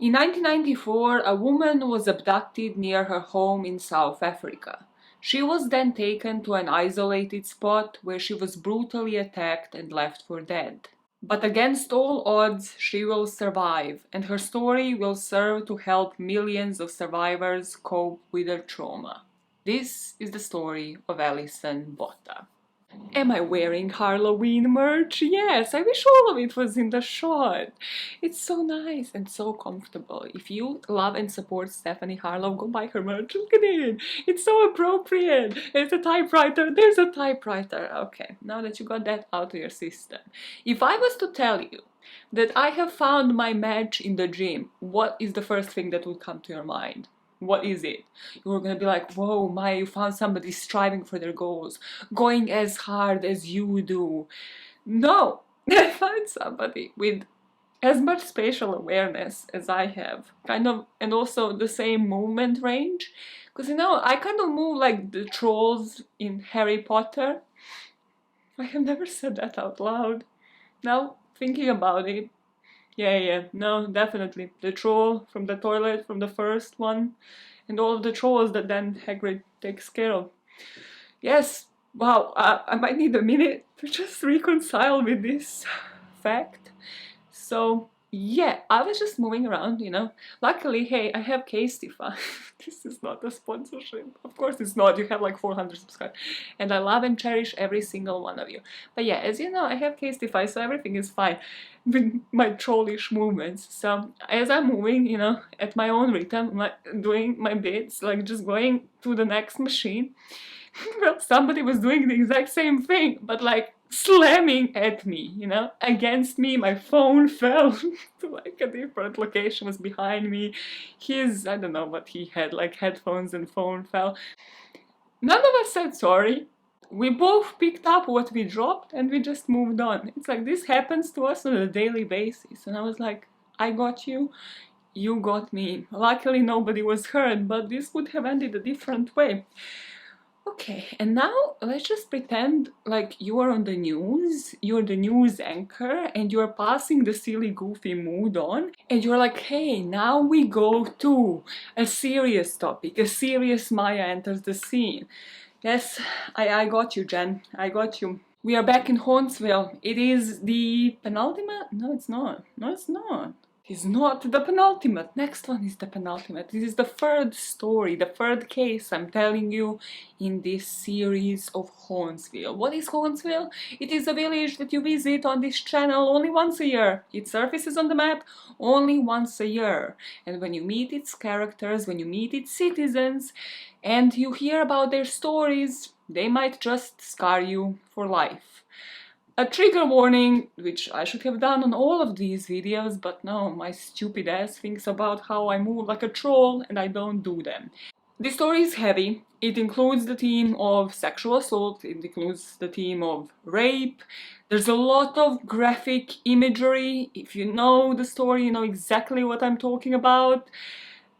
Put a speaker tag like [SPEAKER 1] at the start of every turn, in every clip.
[SPEAKER 1] In 1994, a woman was abducted near her home in South Africa. She was then taken to an isolated spot where she was brutally attacked and left for dead. But against all odds, she will survive, and her story will serve to help millions of survivors cope with their trauma. This is the story of Alison Botha. Am I wearing Halloween merch? Yes, I wish all of it was in the shot. It's so nice and so comfortable. If you love and support Stephanie Harlow, go buy her merch. Look at it. It's so appropriate. It's a typewriter. There's a typewriter. Okay, now that you got that out of your system. If I was to tell you that I have found my match in the gym, what is the first thing that would come to your mind? What is it? You're gonna be like, whoa, Maya, you found somebody striving for their goals, going as hard as you do. No, I found somebody with as much spatial awareness as I have, kind of, and also the same movement range. Because, you know, I kind of move like the trolls in Harry Potter. I have never said that out loud. Now, thinking about it, yeah, no, definitely. The troll from the toilet, from the first one, and all of the trolls that then Hagrid takes care of. Yes, wow, I might need a minute to just reconcile with this fact. So, yeah, I was just moving around, you know. Luckily, hey, I have Casetify. This is not a sponsorship. Of course it's not. You have like 400 subscribers. And I love and cherish every single one of you. But yeah, as you know, I have Casetify, so everything is fine with my trollish movements. So as I'm moving, you know, at my own rhythm, doing my bits, like just going to the next machine, well, somebody was doing the exact same thing, but like slamming at me, you know, against me. My phone fell to like a different location, was behind me. I don't know what he had, like headphones, and phone fell. None of us said sorry. We both picked up what we dropped and we just moved on. It's like this happens to us on a daily basis. And I was like, I got you, you got me. Luckily nobody was hurt, but this would have ended a different way. Okay, and now let's just pretend like you are on the news, you're the news anchor, and you're passing the silly, goofy mood on, and you're like, hey, now we go to a serious topic, a serious Maya enters the scene. Yes, I got you, Jen, I got you. We are back in HAUNT5VILLE. It is the penultimate? No, it's not. No, it's not. Is not the penultimate. Next one is the penultimate. This is the third story, the third case I'm telling you in this series of HAUNT5VILLE. What is HAUNT5VILLE? It is a village that you visit on this channel only once a year. It surfaces on the map only once a year. And when you meet its characters, when you meet its citizens, and you hear about their stories, they might just scar you for life. A trigger warning, which I should have done on all of these videos, but no, my stupid ass thinks about how I move like a troll and I don't do them. This story is heavy. It includes the theme of sexual assault, it includes the theme of rape. There's a lot of graphic imagery. If you know the story, you know exactly what I'm talking about.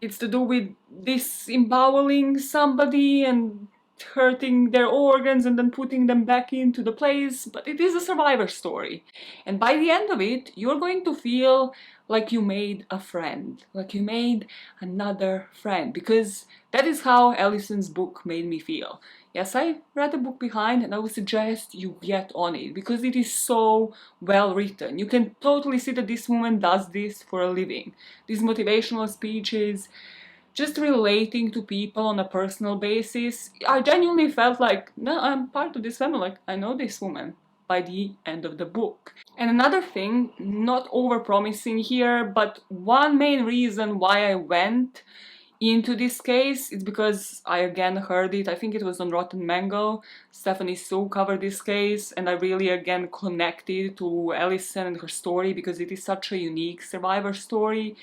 [SPEAKER 1] It's to do with disemboweling somebody and hurting their organs and then putting them back into the place, but it is a survivor story. And by the end of it, you're going to feel like you made a friend, like you made another friend, because that is how Alison's book made me feel. Yes, I read the book behind and I would suggest you get on it because it is so well written. You can totally see that this woman does this for a living. These motivational speeches, just relating to people on a personal basis. I genuinely felt like, no, I'm part of this family, like I know this woman by the end of the book. And another thing, not over-promising here, but one main reason why I went into this case is because I again heard it, I think it was on Rotten Mango, Stephanie Sue covered this case, and I really again connected to Alison and her story because it is such a unique survivor story.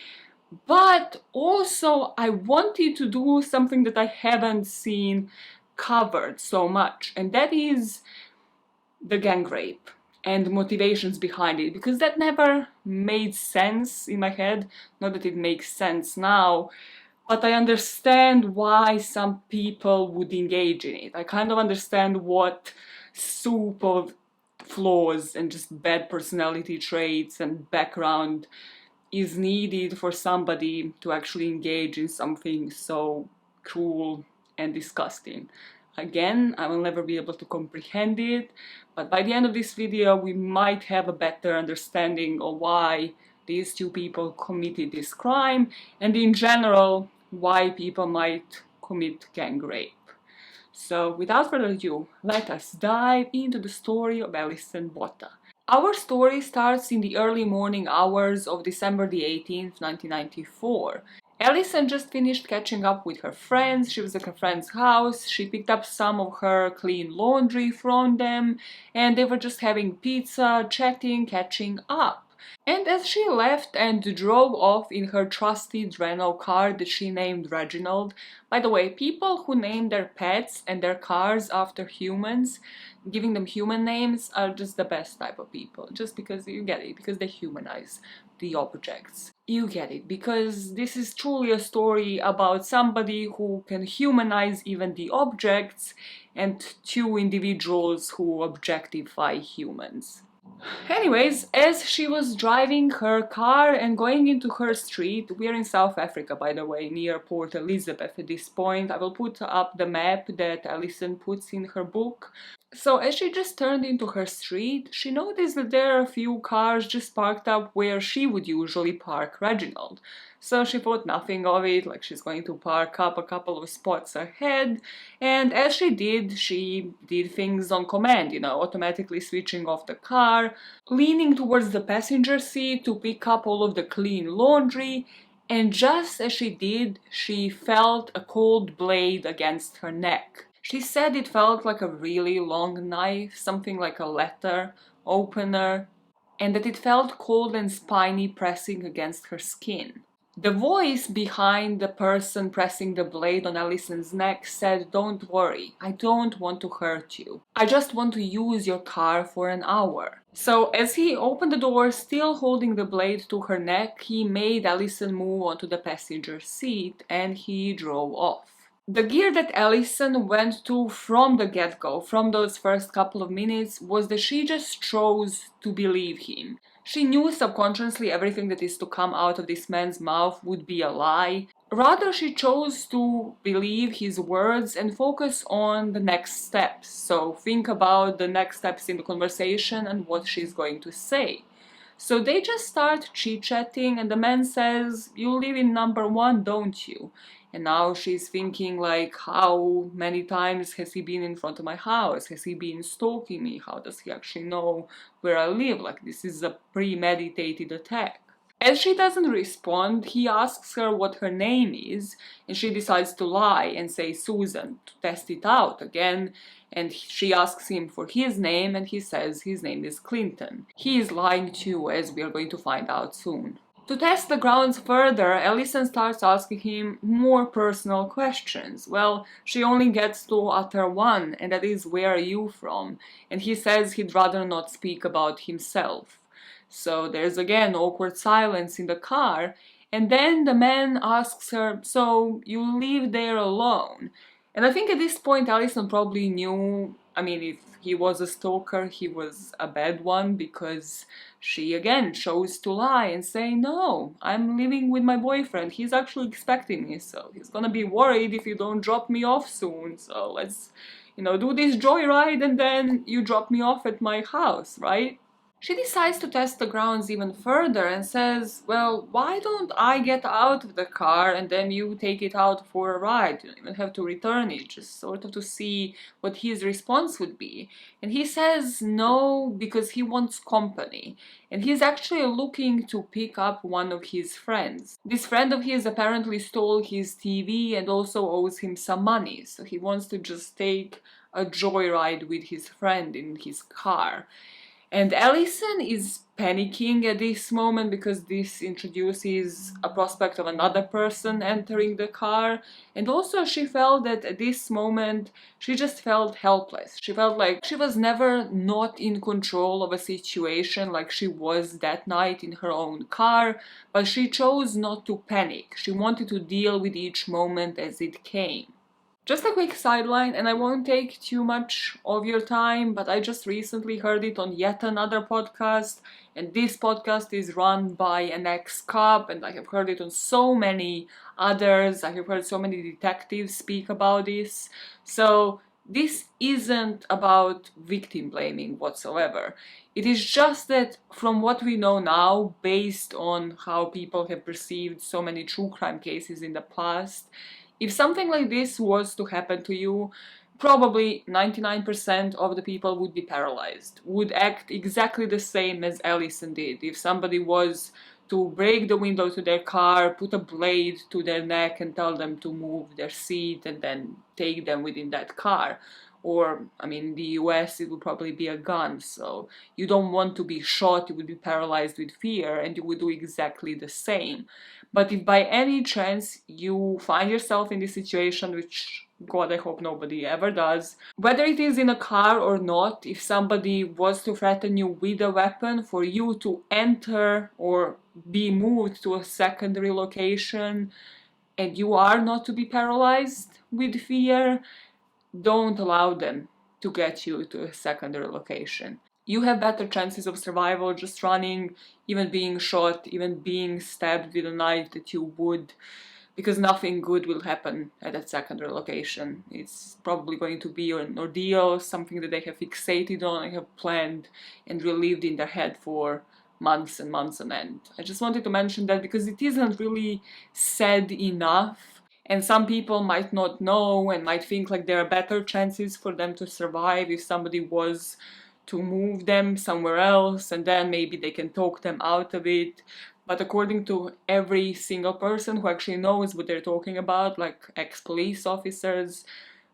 [SPEAKER 1] But also I wanted to do something that I haven't seen covered so much, and that is the gang rape and motivations behind it, because that never made sense in my head. Not that it makes sense now, but I understand why some people would engage in it. I kind of understand what soup of flaws and just bad personality traits and background is needed for somebody to actually engage in something so cruel and disgusting. Again, I will never be able to comprehend it, but by the end of this video we might have a better understanding of why these two people committed this crime, and in general, why people might commit gang rape. So without further ado, let us dive into the story of Alison Botha. Our story starts in the early morning hours of December the 18th, 1994. Alison just finished catching up with her friends. She was at her friend's house. She picked up some of her clean laundry from them, and they were just having pizza, chatting, catching up. And as she left and drove off in her trusty Renault car that she named Reginald, by the way, people who name their pets and their cars after humans, giving them human names, are just the best type of people. Just because you get it, because they humanize the objects. You get it, because this is truly a story about somebody who can humanize even the objects, and two individuals who objectify humans. Anyways, as she was driving her car and going into her street, we are in South Africa, by the way, near Port Elizabeth at this point. I will put up the map that Alison puts in her book. So as she just turned into her street, she noticed that there are a few cars just parked up where she would usually park Reginald. So she thought nothing of it, like she's going to park up a couple of spots ahead, and as she did things on command, you know, automatically switching off the car, leaning towards the passenger seat to pick up all of the clean laundry, and just as she did, she felt a cold blade against her neck. She said it felt like a really long knife, something like a letter opener, and that it felt cold and spiny pressing against her skin. The voice behind the person pressing the blade on Alison's neck said, "Don't worry, I don't want to hurt you. I just want to use your car for an hour." So as he opened the door, still holding the blade to her neck, he made Alison move onto the passenger seat and he drove off. The gear that Alison went to from the get-go, from those first couple of minutes, was that she just chose to believe him. She knew subconsciously everything that is to come out of this man's mouth would be a lie. Rather, she chose to believe his words and focus on the next steps. So think about the next steps in the conversation and what she's going to say. So they just start chit-chatting and the man says, "You live in number 1, don't you?" And now she's thinking like, how many times has he been in front of my house? Has he been stalking me? How does he actually know where I live? Like, this is a premeditated attack. As she doesn't respond, he asks her what her name is, and she decides to lie and say Susan to test it out again, and she asks him for his name and he says his name is Clinton. He is lying too, as we are going to find out soon. To test the grounds further, Alison starts asking him more personal questions. Well, she only gets to utter one, and that is, "Where are you from?" And he says he'd rather not speak about himself. So there's again awkward silence in the car, and then the man asks her, "So you live there alone?" And I think at this point Alison probably knew, I mean, if he was a stalker, he was a bad one, because she again chose to lie and say, "No, I'm living with my boyfriend. He's actually expecting me, so he's gonna be worried if you don't drop me off soon. So let's, do this joyride and then you drop me off at my house, right?" She decides to test the grounds even further and says, "Well, why don't I get out of the car and then you take it out for a ride? You don't even have to return it," just sort of to see what his response would be. And he says no, because he wants company. And he's actually looking to pick up one of his friends. This friend of his apparently stole his TV and also owes him some money. So he wants to just take a joyride with his friend in his car. And Alison is panicking at this moment because this introduces a prospect of another person entering the car. And also she felt that at this moment she just felt helpless. She felt like she was never not in control of a situation like she was that night in her own car, but she chose not to panic. She wanted to deal with each moment as it came. Just a quick sideline, and I won't take too much of your time, but I just recently heard it on yet another podcast, And this podcast is run by an ex-cop, and I have heard it on so many others. I have heard so many detectives speak about this. So this isn't about victim blaming whatsoever. It is just that from what we know now, based on how people have perceived so many true crime cases in the past, if something like this was to happen to you, probably 99% of the people would be paralyzed, would act exactly the same as Alison did. If somebody was to break the window to their car, put a blade to their neck and tell them to move their seat and then take them within that car. Or, I mean, in the US it would probably be a gun, so you don't want to be shot, you would be paralyzed with fear, and you would do exactly the same. But if by any chance you find yourself in this situation, which God, I hope nobody ever does, whether it is in a car or not, if somebody was to threaten you with a weapon for you to enter or be moved to a secondary location and you are not to be paralyzed with fear, don't allow them to get you to a secondary location. You have better chances of survival just running, even being shot, even being stabbed with a knife that you would, because nothing good will happen at that secondary location. It's probably going to be an ordeal, something that they have fixated on and have planned and relived in their head for months and months on end. I just wanted to mention that because it isn't really said enough, and some people might not know and might think like there are better chances for them to survive if somebody was to move them somewhere else, and then maybe they can talk them out of it. But according to every single person who actually knows what they're talking about, like ex-police officers,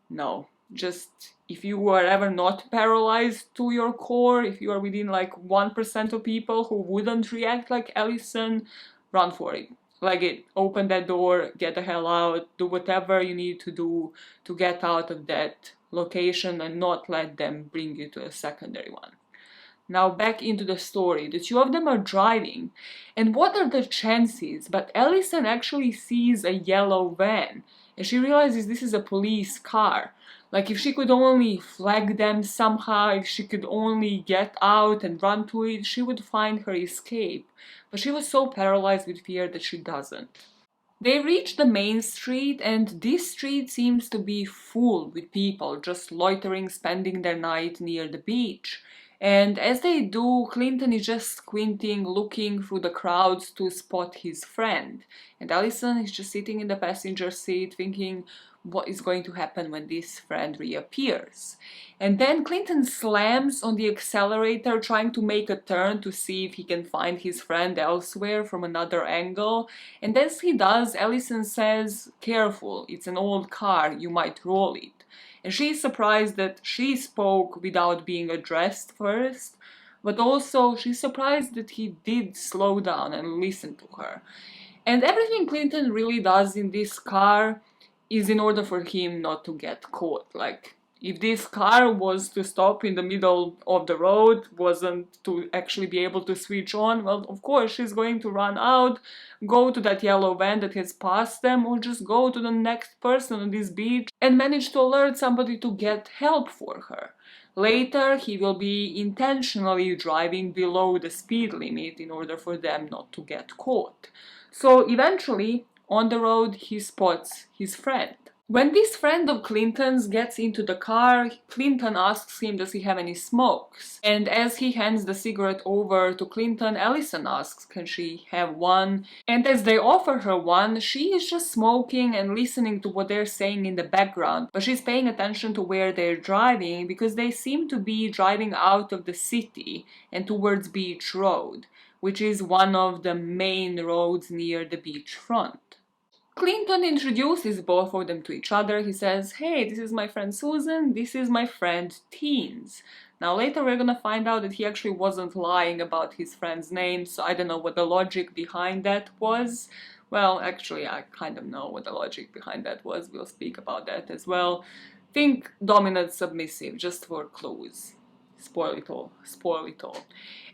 [SPEAKER 1] no. Just if you are ever not paralyzed to your core, if you are within like 1% of people who wouldn't react like Alison, run for it. Like it, open that door, get the hell out, do whatever you need to do to get out of that location and not let them bring you to a secondary one. Now back into the story. The two of them are driving, and what are the chances? But Alison actually sees a yellow van, and she realizes this is a police car. Like if she could only flag them somehow, if she could only get out and run to it, she would find her escape. But she was so paralyzed with fear that she doesn't. They reach the main street, and this street seems to be full with people just loitering, spending their night near the beach. And as they do, Clinton is just squinting, looking through the crowds to spot his friend. And Alison is just sitting in the passenger seat thinking what is going to happen when this friend reappears. And then Clinton slams on the accelerator, trying to make a turn to see if he can find his friend elsewhere from another angle. And as he does, Alison says, "Careful, it's an old car, you might roll it." And she's surprised that she spoke without being addressed first, but also she's surprised that he did slow down and listen to her. And everything Clinton really does in this car is in order for him not to get caught. Like, if this car was to stop in the middle of the road, wasn't to actually be able to switch on, well, of course, she's going to run out, go to that yellow van that has passed them, or just go to the next person on this beach and manage to alert somebody to get help for her. Later, he will be intentionally driving below the speed limit in order for them not to get caught. So eventually, on the road, he spots his friend. When this friend of Clinton's gets into the car, Clinton asks him does he have any smokes. And as he hands the cigarette over to Clinton, Alison asks can she have one. And as they offer her one, she is just smoking and listening to what they're saying in the background. But she's paying attention to where they're driving because they seem to be driving out of the city and towards Beach Road, which is one of the main roads near the beachfront. Clinton introduces both of them to each other. He says, "Hey, this is my friend Susan, this is my friend Theuns." Now later we're gonna find out that he actually wasn't lying about his friend's name, so I don't know what the logic behind that was. Well, actually I kind of know what the logic behind that was. We'll speak about that as well. Think dominant submissive, just for clues. Spoil it all, spoil it all.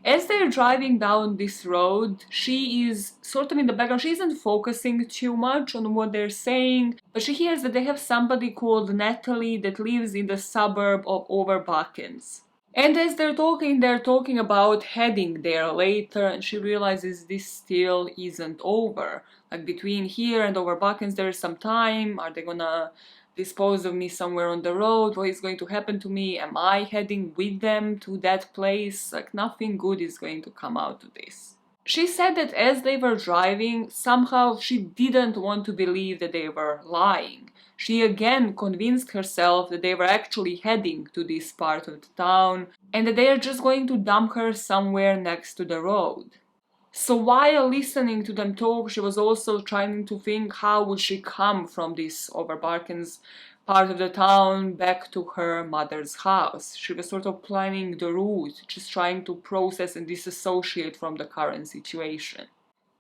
[SPEAKER 1] As they're driving down this road, she is sort of in the background. She isn't focusing too much on what they're saying, but she hears that they have somebody called Natalie that lives in the suburb of Overbuckens. And as they're talking about heading there later, and she realizes this still isn't over. Like between here and Overbuckens there's some time. Are they gonna dispose of me somewhere on the road? What is going to happen to me? Am I heading with them to that place? Like nothing good is going to come out of this. She said that as they were driving, somehow she didn't want to believe that they were lying. She again convinced herself that they were actually heading to this part of the town and that they are just going to dump her somewhere next to the road. So while listening to them talk, she was also trying to think how would she come from this Overbarkens part of the town back to her mother's house. She was sort of planning the route, just trying to process and disassociate from the current situation.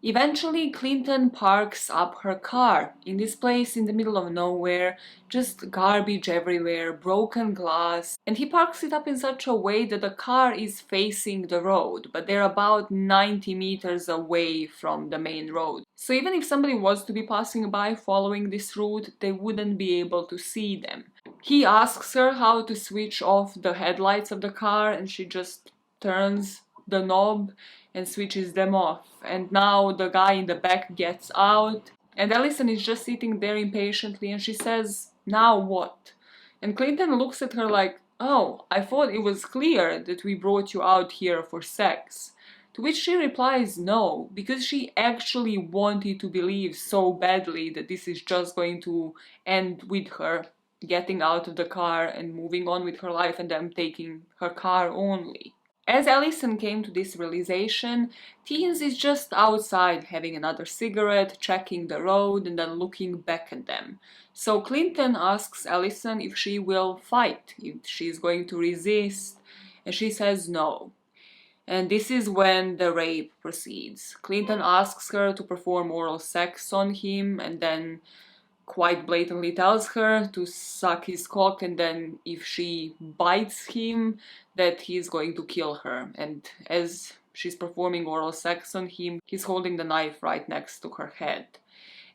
[SPEAKER 1] Eventually, Clinton parks up her car in this place in the middle of nowhere, just garbage everywhere, broken glass, and he parks it up in such a way that the car is facing the road, but they're about 90 meters away from the main road. So even if somebody was to be passing by following this route, they wouldn't be able to see them. He asks her how to switch off the headlights of the car, and she just turns the knob and switches them off. And now the guy in the back gets out, and Alison is just sitting there impatiently, and she says, "Now what?" And Clinton looks at her like, "Oh, I thought it was clear that we brought you out here for sex." To which she replies no, because she actually wanted to believe so badly that this is just going to end with her getting out of the car and moving on with her life and them taking her car only. As Alison came to this realization, Theuns is just outside having another cigarette, checking the road, and then looking back at them. So Clinton asks Alison if she will fight, if she's going to resist, and she says no. And this is when the rape proceeds. Clinton asks her to perform oral sex on him, and then quite blatantly tells her to suck his cock, and then if she bites him, that he's going to kill her. And as she's performing oral sex on him, he's holding the knife right next to her head.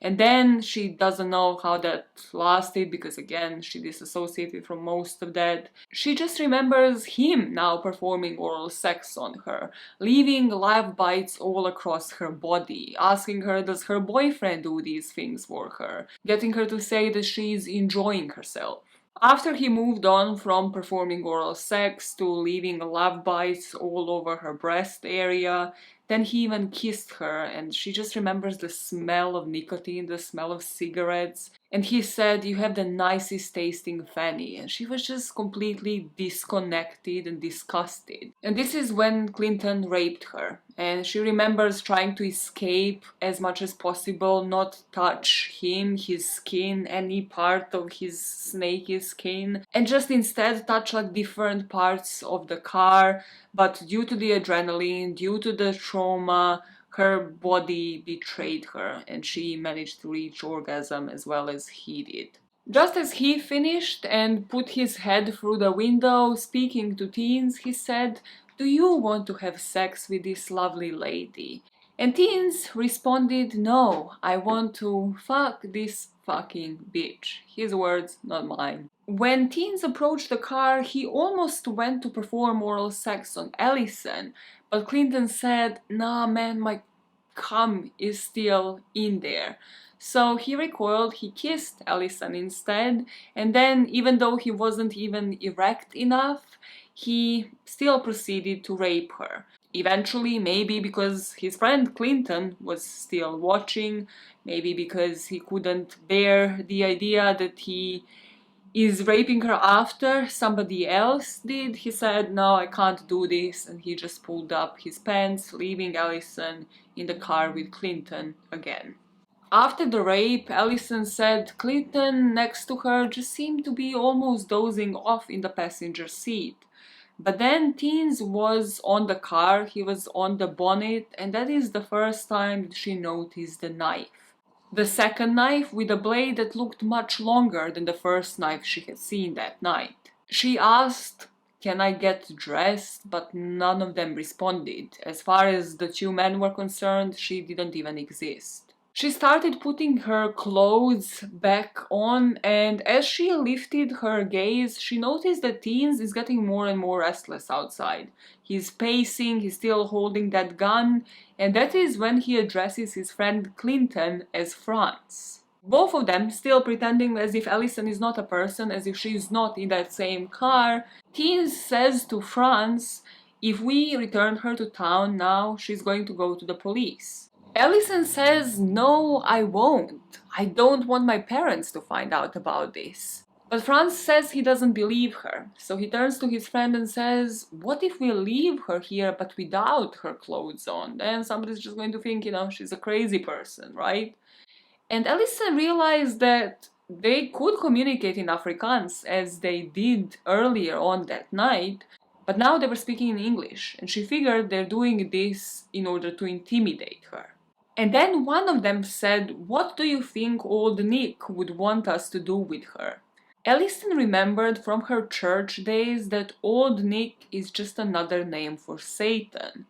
[SPEAKER 1] And then she doesn't know how that lasted because again she disassociated from most of that. She just remembers him now performing oral sex on her, leaving live bites all across her body, asking her does her boyfriend do these things for her, getting her to say that she's enjoying herself. After he moved on from performing oral sex to leaving love bites all over her breast area, then he even kissed her, and she just remembers the smell of nicotine, the smell of cigarettes. And he said, "You have the nicest tasting fanny," and she was just completely disconnected and disgusted. And this is when Clinton raped her, and she remembers trying to escape as much as possible, not touch him, his skin, any part of his snaky skin, and just instead touch like different parts of the car. But due to the adrenaline, due to the trauma, her body betrayed her and she managed to reach orgasm as well as he did. Just as he finished and put his head through the window, speaking to Theuns, he said, "Do you want to have sex with this lovely lady?" And Theuns responded, "No, I want to fuck this fucking bitch." His words, not mine. When Theuns approached the car, he almost went to perform oral sex on Alison, but Clinton said, "Nah man, my cum is still in there." So he recoiled, he kissed Alison instead, and then even though he wasn't even erect enough, he still proceeded to rape her. Eventually, maybe because his friend Clinton was still watching, maybe because he couldn't bear the idea that he is raping her after somebody else did, he said, "No, I can't do this," and he just pulled up his pants, leaving Alison in the car with Clinton again. After the rape, Alison said Clinton next to her just seemed to be almost dozing off in the passenger seat. But then Theuns was on the car, he was on the bonnet, and that is the first time that she noticed the knife. The second knife with a blade that looked much longer than the first knife she had seen that night. She asked, "Can I get dressed?" but none of them responded. As far as the two men were concerned, she didn't even exist. She started putting her clothes back on, and as she lifted her gaze, she noticed that Theuns is getting more and more restless outside. He's pacing, he's still holding that gun, and that is when he addresses his friend Clinton as Frans. Both of them still pretending as if Alison is not a person, as if she's not in that same car. Theuns says to Frans, if we return her to town now, she's going to go to the police. Alison says, no, I won't. I don't want my parents to find out about this. But Frans says he doesn't believe her, so he turns to his friend and says, what if we leave her here but without her clothes on? Then somebody's just going to think, she's a crazy person, right? And Alison realized that they could communicate in Afrikaans as they did earlier on that night, but now they were speaking in English, and she figured they're doing this in order to intimidate her. And then one of them said, what do you think old Nick would want us to do with her? Alison remembered from her church days that old Nick is just another name for Satan.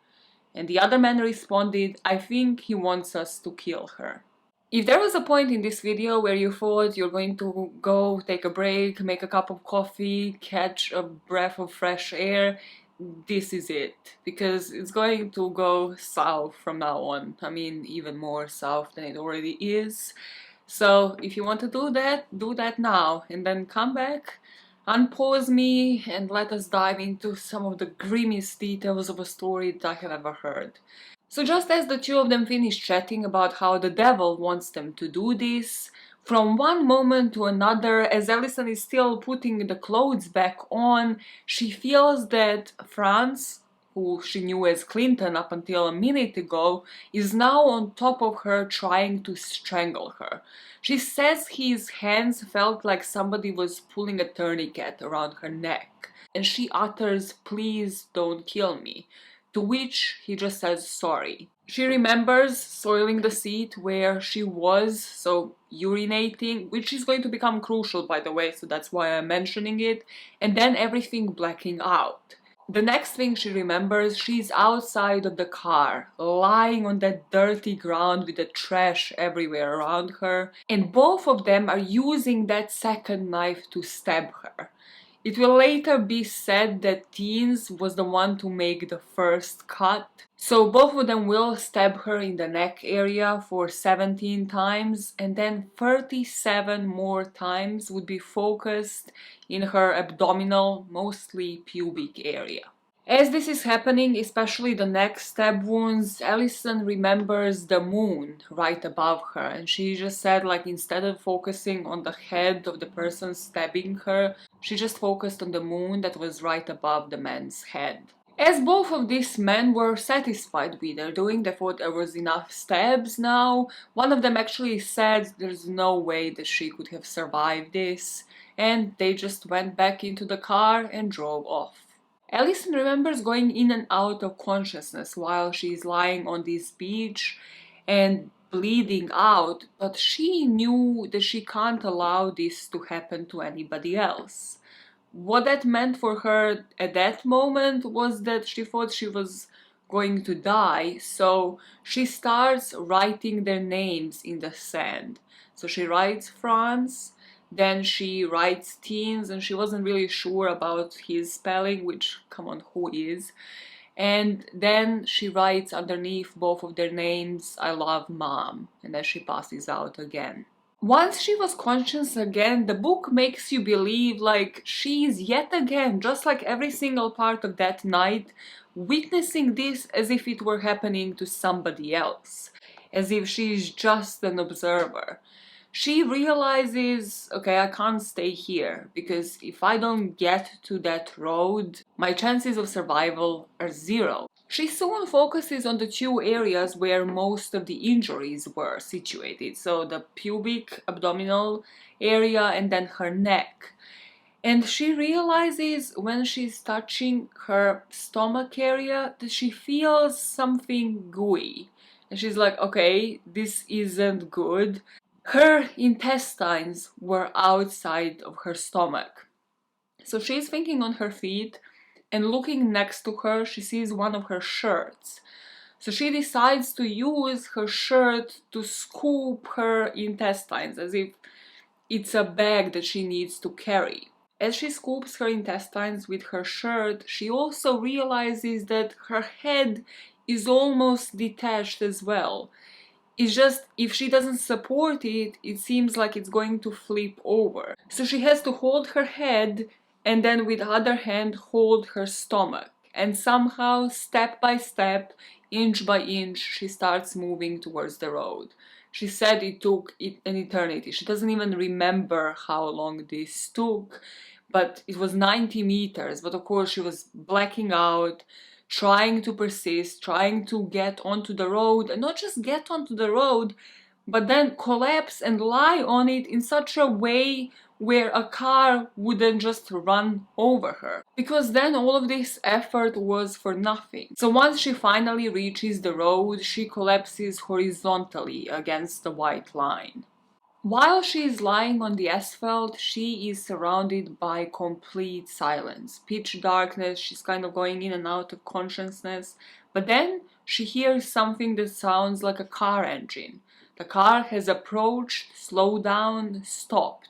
[SPEAKER 1] And the other man responded, I think he wants us to kill her. If there was a point in this video where you thought you're going to go take a break, make a cup of coffee, catch a breath of fresh air, this is it, because it's going to go south from now on. I mean, even more south than it already is. So if you want to do that now, and then come back, unpause me, and let us dive into some of the grimmiest details of a story that I have ever heard. So just as the two of them finish chatting about how the devil wants them to do this, from one moment to another, as Alison is still putting the clothes back on, she feels that Frans, who she knew as Clinton up until a minute ago, is now on top of her trying to strangle her. She says his hands felt like somebody was pulling a tourniquet around her neck, and she utters, please don't kill me, to which he just says sorry. She remembers soiling the seat where she was, so urinating, which is going to become crucial by the way, so that's why I'm mentioning it, and then everything blacking out. The next thing she remembers, she's outside of the car, lying on that dirty ground with the trash everywhere around her, and both of them are using that second knife to stab her. It will later be said that Theuns was the one to make the first cut, so both of them will stab her in the neck area for 17 times, and then 37 more times would be focused in her abdominal, mostly pubic area. As this is happening, especially the neck stab wounds, Alison remembers the moon right above her, and she just said, like, instead of focusing on the head of the person stabbing her, she just focused on the moon that was right above the man's head. As both of these men were satisfied with their doing, they thought there was enough stabs now. One of them actually said there's no way that she could have survived this, and they just went back into the car and drove off. Alison remembers going in and out of consciousness while she's lying on this beach and bleeding out, but she knew that she can't allow this to happen to anybody else. What that meant for her at that moment was that she thought she was going to die, so she starts writing their names in the sand. So she writes Frans, then she writes Theuns, and she wasn't really sure about his spelling, which, come on, who is? And then she writes underneath both of their names, I love Mom, and then she passes out again. Once she was conscious again, the book makes you believe like she's yet again, just like every single part of that night, witnessing this as if it were happening to somebody else, as if she's just an observer. She realizes, okay, I can't stay here, because if I don't get to that road, my chances of survival are zero. She soon focuses on the two areas where most of the injuries were situated, so the pubic abdominal area and then her neck. And she realizes when she's touching her stomach area that she feels something gooey. And she's like, okay, this isn't good. Her intestines were outside of her stomach. So she's thinking on her feet, and looking next to her, she sees one of her shirts. So she decides to use her shirt to scoop her intestines as if it's a bag that she needs to carry. As she scoops her intestines with her shirt, she also realizes that her head is almost detached as well. It's just, if she doesn't support it, it seems like it's going to flip over. So she has to hold her head and then with the other hand hold her stomach. And somehow, step by step, inch by inch, she starts moving towards the road. She said it took an eternity. She doesn't even remember how long this took, but it was 90 meters. But of course, she was blacking out, trying to persist, trying to get onto the road, and not just get onto the road, but then collapse and lie on it in such a way where a car wouldn't just run over her. Because then all of this effort was for nothing. So once she finally reaches the road, she collapses horizontally against the white line. While she is lying on the asphalt, she is surrounded by complete silence, pitch darkness. She's kind of going in and out of consciousness, but then she hears something that sounds like a car engine. The car has approached, slowed down, stopped,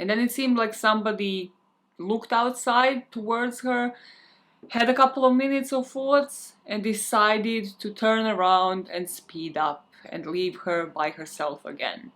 [SPEAKER 1] and then it seemed like somebody looked outside towards her, had a couple of minutes of thoughts, and decided to turn around and speed up and leave her by herself again.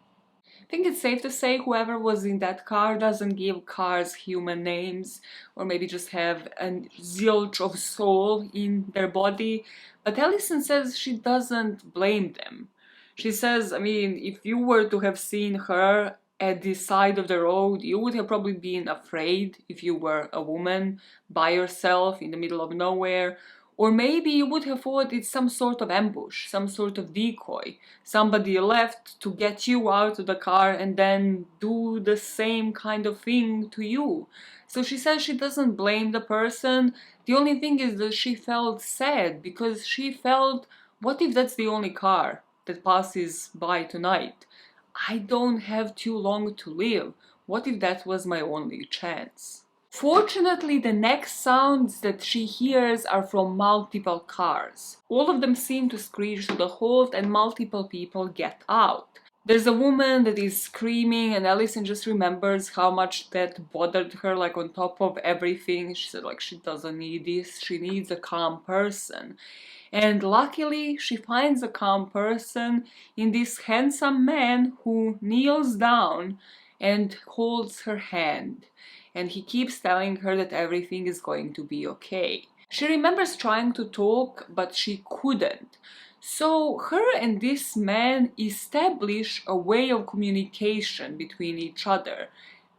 [SPEAKER 1] I think it's safe to say whoever was in that car doesn't give cars human names, or maybe just have a zilch of soul in their body. But Alison says she doesn't blame them. She says, I mean, if you were to have seen her at the side of the road, you would have probably been afraid if you were a woman by yourself in the middle of nowhere. Or maybe you would have thought it's some sort of ambush, some sort of decoy. Somebody left to get you out of the car and then do the same kind of thing to you. So she says she doesn't blame the person. The only thing is that she felt sad because she felt, what if that's the only car that passes by tonight? I don't have too long to live. What if that was my only chance? Fortunately, the next sounds that she hears are from multiple cars. All of them seem to screech to the halt and multiple people get out. There's a woman that is screaming and Alison just remembers how much that bothered her, like on top of everything. She said like she doesn't need this, she needs a calm person. And luckily she finds a calm person in this handsome man who kneels down and holds her hand. And he keeps telling her that everything is going to be okay. She remembers trying to talk, but she couldn't. So her and this man establish a way of communication between each other,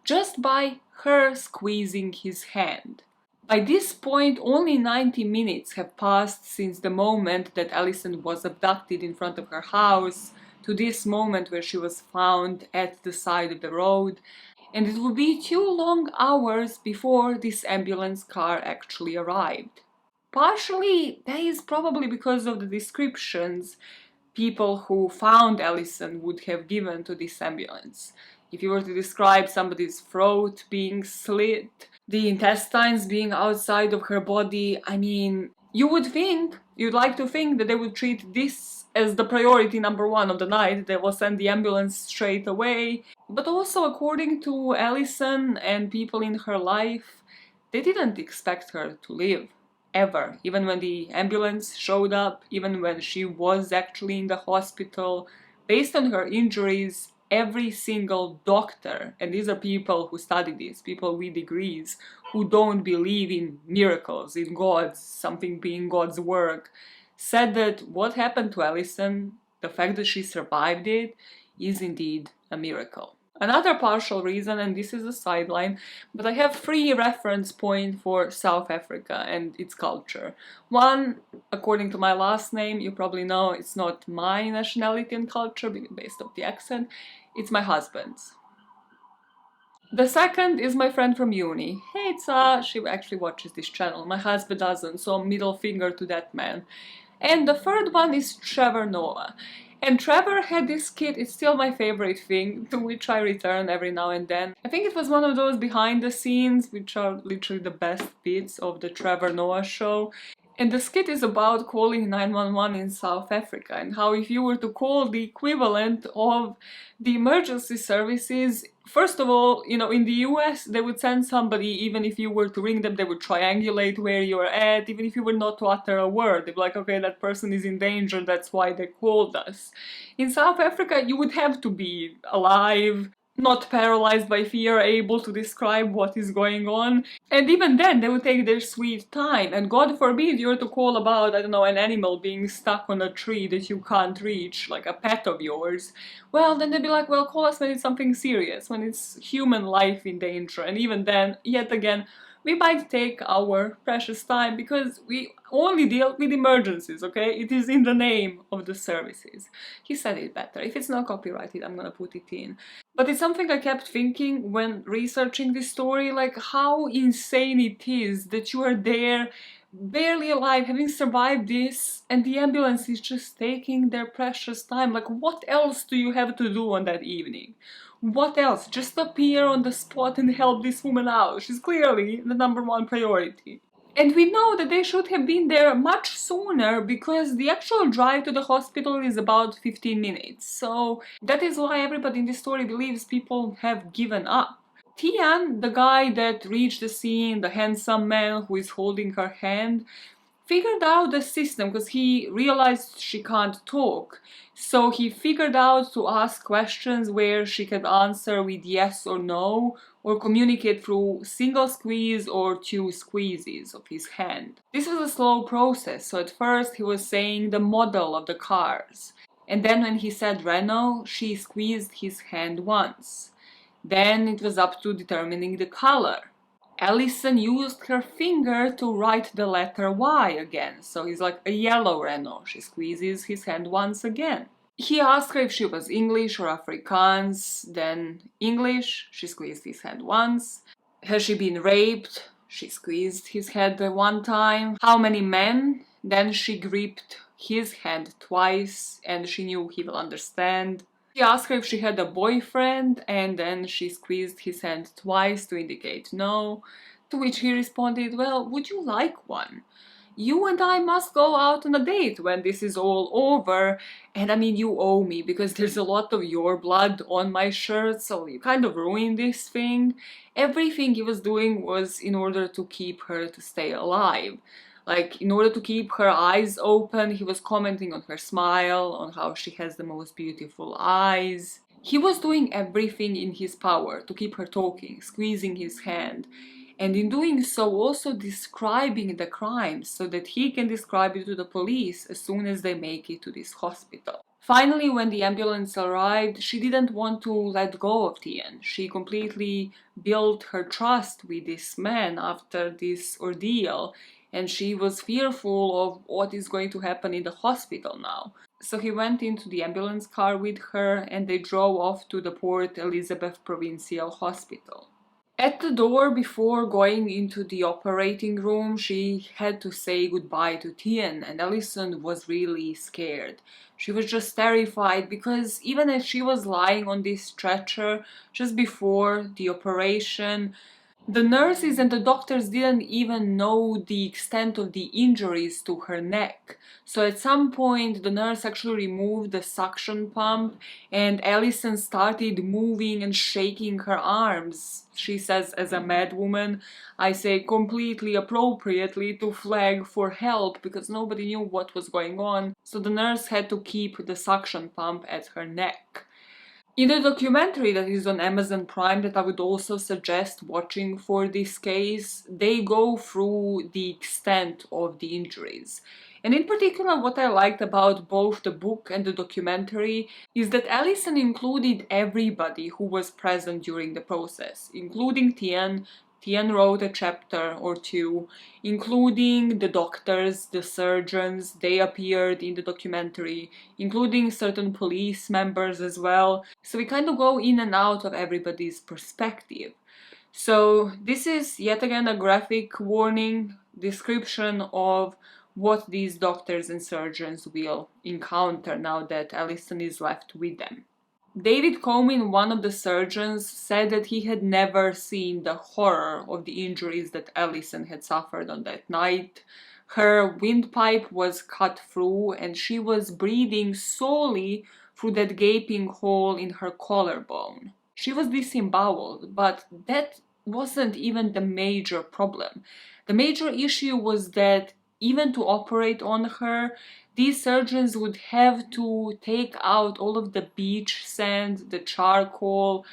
[SPEAKER 1] just by her squeezing his hand. By this point, only 90 minutes have passed since the moment that Alison was abducted in front of her house to this moment where she was found at the side of the road. And it would be 2 long hours before this ambulance car actually arrived. Partially, that is probably because of the descriptions people who found Alison would have given to this ambulance. If you were to describe somebody's throat being slit, the intestines being outside of her body, I mean, you'd like to think that they would treat this as the priority number 1 of the night. They will send the ambulance straight away. But also, according to Alison and people in her life, they didn't expect her to live. Ever. Even when the ambulance showed up, even when she was actually in the hospital, based on her injuries, every single doctor, and these are people who study this, people with degrees, who don't believe in miracles, in God, something being God's work, said that what happened to Alison, the fact that she survived it, is indeed a miracle. Another partial reason, and this is a sideline, but I have 3 reference points for South Africa and its culture. One, according to my last name, you probably know it's not my nationality and culture based on the accent, it's my husband's. The second is my friend from uni. Hey, she actually watches this channel. My husband doesn't, so middle finger to that man. And the third one is Trevor Noah. And Trevor had this kid, it's still my favorite thing, to which I return every now and then. I think it was one of those behind the scenes, which are literally the best bits of the Trevor Noah show. And the skit is about calling 911 in South Africa and how if you were to call the equivalent of the emergency services, first of all, you know, in the US, they would send somebody, even if you were to ring them, they would triangulate where you're at, even if you were not to utter a word. They'd be like, okay, that person is in danger, that's why they called us. In South Africa, you would have to be alive, not paralyzed by fear, able to describe what is going on. And even then, they would take their sweet time. And God forbid you were to call about, I don't know, an animal being stuck on a tree that you can't reach, like a pet of yours. Well, then they'd be like, well, call us when it's something serious, when it's human life in danger. And even then, yet again, we might take our precious time because we only deal with emergencies, okay? It is in the name of the services. He said it better. If it's not copyrighted, I'm gonna put it in. But it's something I kept thinking when researching this story, like how insane it is that you are there, barely alive, having survived this, and the ambulance is just taking their precious time. Like, what else do you have to do on that evening? What else? Just appear on the spot and help this woman out. She's clearly the #1 priority. And we know that they should have been there much sooner because the actual drive to the hospital is about 15 minutes. So that is why everybody in this story believes people have given up. Tian, the guy that reached the scene, the handsome man who is holding her hand, figured out the system because he realized she can't talk. So he figured out to ask questions where she could answer with yes or no, or communicate through single squeeze or 2 squeezes of his hand. This was a slow process, so at first he was saying the model of the cars. And then when he said Renault, she squeezed his hand once. Then it was up to determining the color. Alison used her finger to write the letter Y again, so he's like a yellow Renault. She squeezes his hand once again. He asked her if she was English or Afrikaans, then English, she squeezed his hand once. Has she been raped? She squeezed his hand one time. How many men? Then she gripped his hand twice and she knew he will understand. He asked her if she had a boyfriend and then she squeezed his hand twice to indicate no, to which he responded, well, would you like one? You and I must go out on a date when this is all over, and I mean you owe me because there's a lot of your blood on my shirt, so you kind of ruined this thing. Everything he was doing was in order to keep her to stay alive. Like, in order to keep her eyes open, he was commenting on her smile, on how she has the most beautiful eyes. He was doing everything in his power to keep her talking, squeezing his hand, and in doing so also describing the crimes so that he can describe it to the police as soon as they make it to this hospital. Finally, when the ambulance arrived, she didn't want to let go of Tian. She completely built her trust with this man after this ordeal, and she was fearful of what is going to happen in the hospital now. So he went into the ambulance car with her and they drove off to the Port Elizabeth Provincial Hospital. At the door before going into the operating room, she had to say goodbye to Tian, and Alison was really scared. She was just terrified because even as she was lying on this stretcher just before the operation, the nurses and the doctors didn't even know the extent of the injuries to her neck. So at some point the nurse actually removed the suction pump and Alison started moving and shaking her arms. She says, as a mad woman, I say completely appropriately, to flag for help because nobody knew what was going on. So the nurse had to keep the suction pump at her neck. In the documentary that is on Amazon Prime that I would also suggest watching for this case, they go through the extent of the injuries. And in particular, what I liked about both the book and the documentary is that Alison included everybody who was present during the process, including Tian. Tian wrote a chapter or two, including the doctors, the surgeons, they appeared in the documentary, including certain police members as well. So we kind of go in and out of everybody's perspective. So this is yet again a graphic warning description of what these doctors and surgeons will encounter now that Alison is left with them. David Comin, one of the surgeons, said that he had never seen the horror of the injuries that Alison had suffered on that night. Her windpipe was cut through and she was breathing solely through that gaping hole in her collarbone. She was disemboweled, but that wasn't even the major problem. The major issue was that even to operate on her, these surgeons would have to take out all of the beach sand, the charcoal,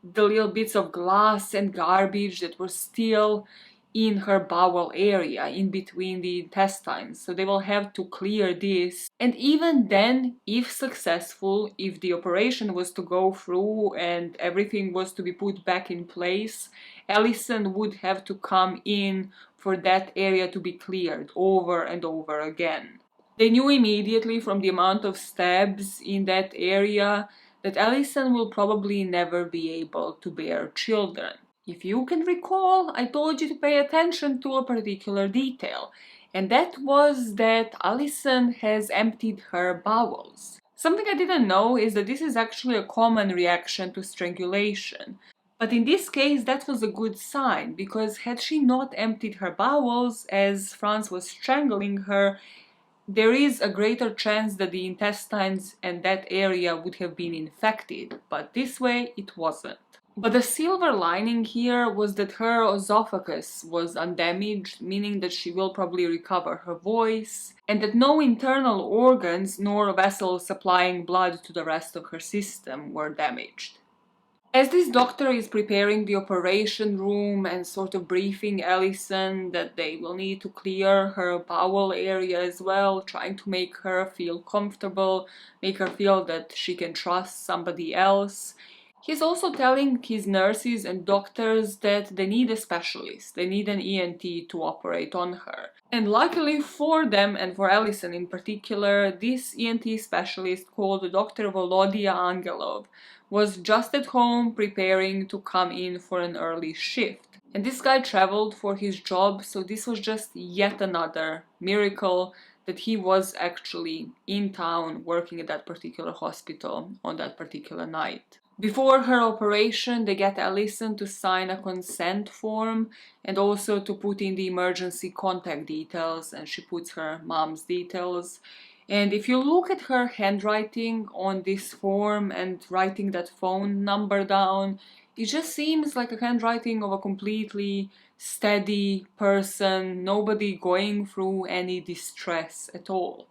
[SPEAKER 1] the little bits of glass and garbage that were still in her bowel area, in between the intestines. So they will have to clear this. And even then, if successful, if the operation was to go through and everything was to be put back in place, Alison would have to come in for that area to be cleared over and over again. They knew immediately from the amount of stabs in that area that Alison will probably never be able to bear children. If you can recall, I told you to pay attention to a particular detail, and that was that Alison has emptied her bowels. Something I didn't know is that this is actually a common reaction to strangulation. But in this case, that was a good sign, because had she not emptied her bowels as Frans was strangling her, there is a greater chance that the intestines and that area would have been infected, but this way it wasn't. But the silver lining here was that her esophagus was undamaged, meaning that she will probably recover her voice, and that no internal organs nor vessels supplying blood to the rest of her system were damaged. As this doctor is preparing the operation room and sort of briefing Alison that they will need to clear her bowel area as well, trying to make her feel comfortable, make her feel that she can trust somebody else, he's also telling his nurses and doctors that they need a specialist, they need an ENT to operate on her. And luckily for them, and for Alison in particular, this ENT specialist called Dr. Volodya Angelov was just at home preparing to come in for an early shift. And this guy traveled for his job, so this was just yet another miracle that he was actually in town working at that particular hospital on that particular night. Before her operation, they get Alison to sign a consent form and also to put in the emergency contact details, and she puts her mom's details. And if you look at her handwriting on this form and writing that phone number down, it just seems like a handwriting of a completely steady person, nobody going through any distress at all.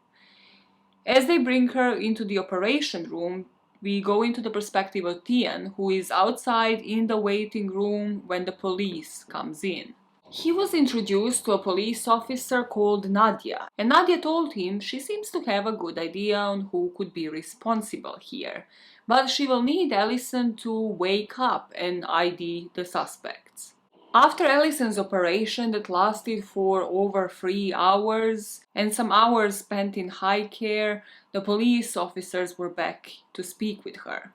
[SPEAKER 1] As they bring her into the operation room, we go into the perspective of Theuns, who is outside in the waiting room when the police comes in. He was introduced to a police officer called Nadia, and Nadia told him she seems to have a good idea on who could be responsible here, but she will need Alison to wake up and ID the suspects. After Alison's operation that lasted for over 3 hours and some hours spent in high care, the police officers were back to speak with her.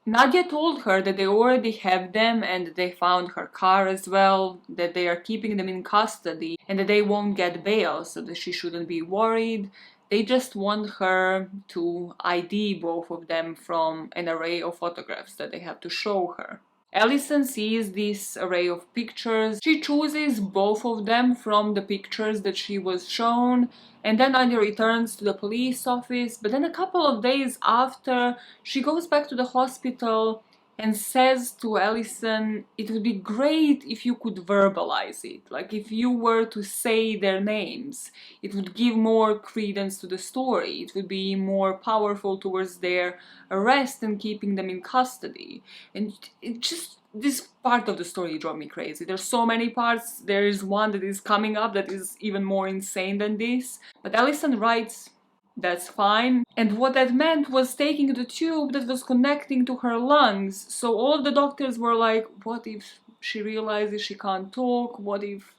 [SPEAKER 1] Nadia told her that they already have them and that they found her car as well, that they are keeping them in custody and that they won't get bail, so that she shouldn't be worried. They just want her to ID both of them from an array of photographs that they have to show her. Alison sees this array of pictures. She chooses both of them from the pictures that she was shown, and then Nadia returns to the police office. But then a couple of days after, she goes back to the hospital and says to Alison, it would be great if you could verbalize it, like if you were to say their names. It would give more credence to the story, it would be more powerful towards their arrest and keeping them in custody. And it just, this part of the story drove me crazy. There's so many parts, there is one that is coming up that is even more insane than this. But Alison writes, that's fine. And what that meant was taking the tube that was connecting to her lungs. So all of the doctors were like, what if she realizes she can't talk? What if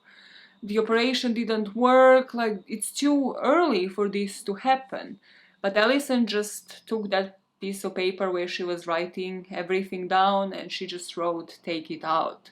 [SPEAKER 1] the operation didn't work? Like, it's too early for this to happen. But Alison just took that piece of paper where she was writing everything down and she just wrote, take it out.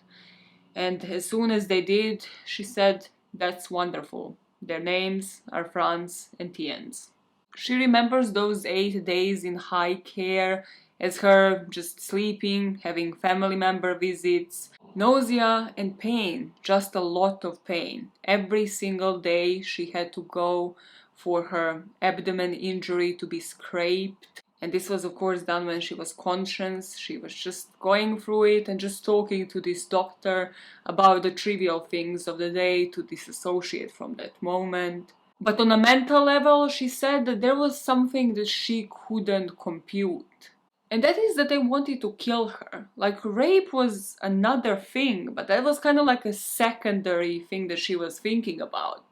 [SPEAKER 1] And as soon as they did, she said, that's wonderful. Their names are Frans and Theuns. She remembers those 8 days in high care as her just sleeping, having family member visits, nausea and pain, just a lot of pain. Every single day she had to go for her abdomen injury to be scraped. And this was of course done when she was conscious. She was just going through it and just talking to this doctor about the trivial things of the day to disassociate from that moment. But on a mental level, she said that there was something that she couldn't compute. And that is that they wanted to kill her. Like, rape was another thing, but that was kind of like a secondary thing that she was thinking about.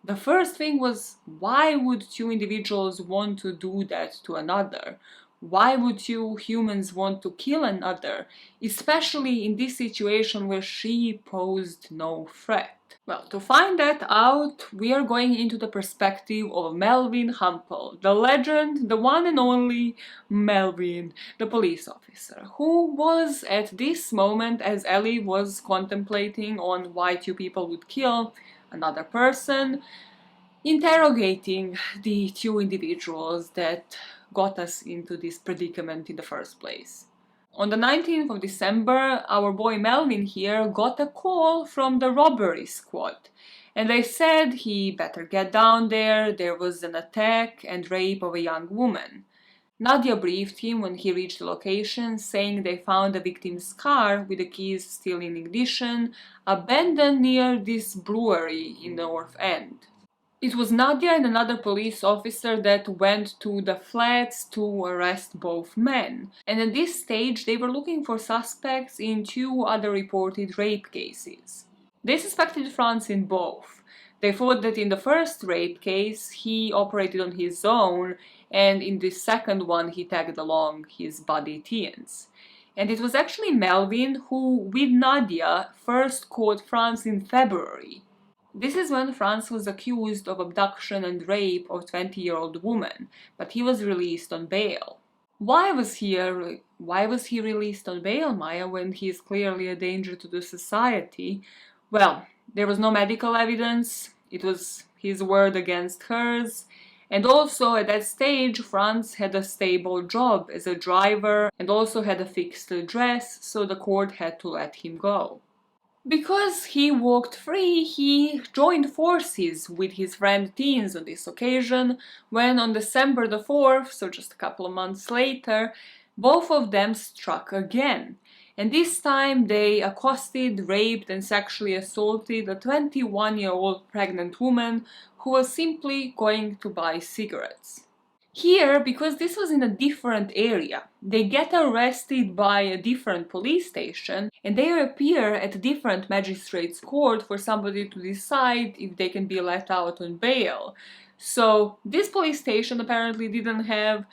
[SPEAKER 1] The first thing was, why would two individuals want to do that to another? Why would two humans want to kill another, especially in this situation where she posed no threat? Well, to find that out, we are going into the perspective of Melvin Hampel, the legend, the one and only Melvin, the police officer, who was at this moment, as Ellie was contemplating on why two people would kill another person, interrogating the two individuals that got us into this predicament in the first place. On the 19th of December, our boy Melvin here got a call from the robbery squad, and they said he better get down there was an attack and rape of a young woman. Nadia briefed him when he reached the location, saying they found the victim's car with the keys still in ignition, abandoned near this brewery in the North End. It was Nadia and another police officer that went to the flats to arrest both men. And at this stage, they were looking for suspects in two other reported rape cases. They suspected Frans in both. They thought that in the first rape case, he operated on his own, and in the second one, he tagged along his buddy Theuns. And it was actually Melvin who, with Nadia, first caught Frans in February. This is when Frans was accused of abduction and rape of a 20-year-old woman, but he was released on bail. Why was he released on bail, Maya, when he is clearly a danger to the society? Well, there was no medical evidence, it was his word against hers, and also at that stage Frans had a stable job as a driver and also had a fixed address, so the court had to let him go. Because he walked free, he joined forces with his friend Theuns on this occasion, when on December the 4th, so just a couple of months later, both of them struck again. And this time they accosted, raped and sexually assaulted a 21-year-old pregnant woman who was simply going to buy cigarettes. Here, because this was in a different area, they get arrested by a different police station and they appear at a different magistrate's court for somebody to decide if they can be let out on bail. So this police station apparently didn't have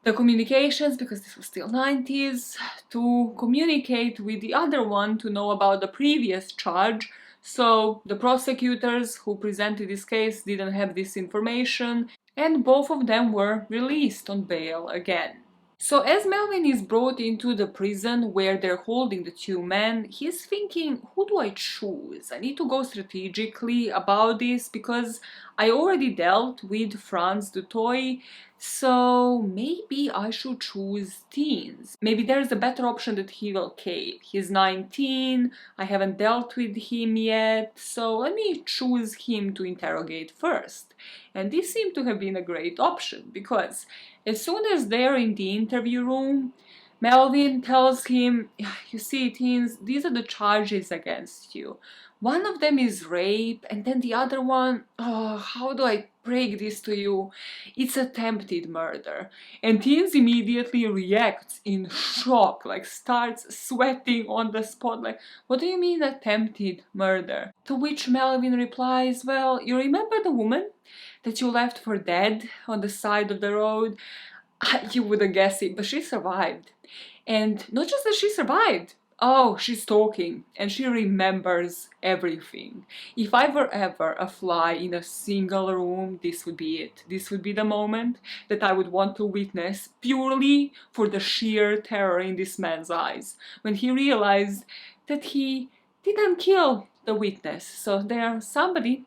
[SPEAKER 1] the communications, because this was still 90s, to communicate with the other one to know about the previous charge. So the prosecutors who presented this case didn't have this information, and both of them were released on bail again. So as Melvin is brought into the prison where they're holding the two men, he's thinking, who do I choose? I need to go strategically about this because I already dealt with Frans the toy, so maybe I should choose Theuns. Maybe there's a better option that he will cave. He's 19, I haven't dealt with him yet, so let me choose him to interrogate first. And this seemed to have been a great option, because as soon as they're in the interview room, Melvin tells him, you see, Theuns, these are the charges against you. One of them is rape, and then the other one, how do I break this to you? It's attempted murder. And Theuns immediately reacts in shock, like starts sweating on the spot, like, what do you mean attempted murder? To which Melvin replies, well, you remember the woman that you left for dead on the side of the road? You wouldn't guess it, but she survived. And not just that she survived, oh, she's talking and she remembers everything. If I were ever a fly in a single room, this would be it. This would be the moment that I would want to witness, purely for the sheer terror in this man's eyes, when he realized that he didn't kill the witness, so there somebody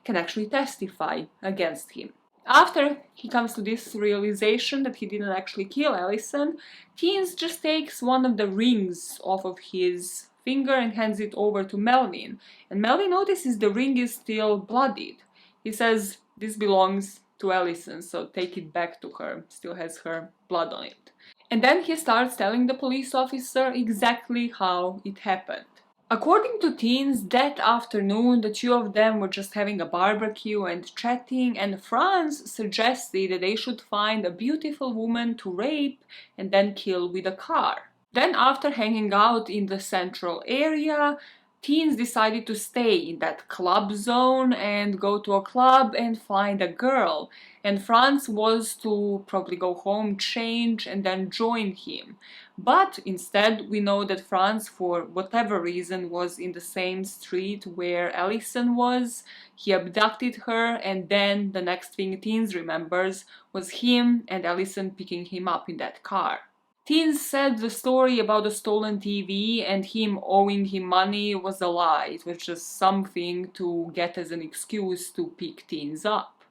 [SPEAKER 1] can actually testify against him. After he comes to this realization that he didn't actually kill Alison, Theuns just takes one of the rings off of his finger and hands it over to Melvin. And Melvin notices the ring is still bloodied. He says, "This belongs to Alison, so take it back to her. Still has her blood on it." And then he starts telling the police officer exactly how it happened. According to Theuns, that afternoon the two of them were just having a barbecue and chatting, and Frans suggested that they should find a beautiful woman to rape and then kill with a car. Then, after hanging out in the central area, Theuns decided to stay in that club zone and go to a club and find a girl. And Frans was to probably go home, change, and then join him. But instead, we know that Frans, for whatever reason, was in the same street where Alison was. He abducted her, and then the next thing Theuns remembers was him and Alison picking him up in that car. Theuns said the story about the stolen TV and him owing him money was a lie. It was just something to get as an excuse to pick Theuns up.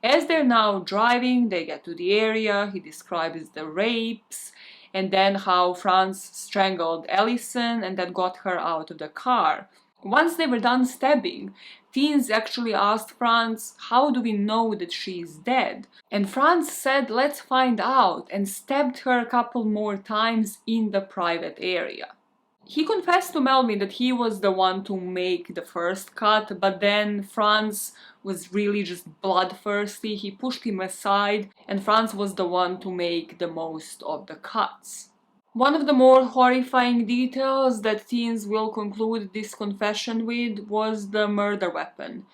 [SPEAKER 1] As they're now driving, they get to the area. He describes the rapes and then how Frans strangled Alison and then got her out of the car. Once they were done stabbing, Theuns actually asked Frans, "How do we know that she's dead?" And Frans said, "Let's find out," and stabbed her a couple more times in the private area. He confessed to Melvin that he was the one to make the first cut, but then Frans was really just bloodthirsty. He pushed him aside, and Frans was the one to make the most of the cuts. One of the more horrifying details that Theuns will conclude this confession with was the murder weapon.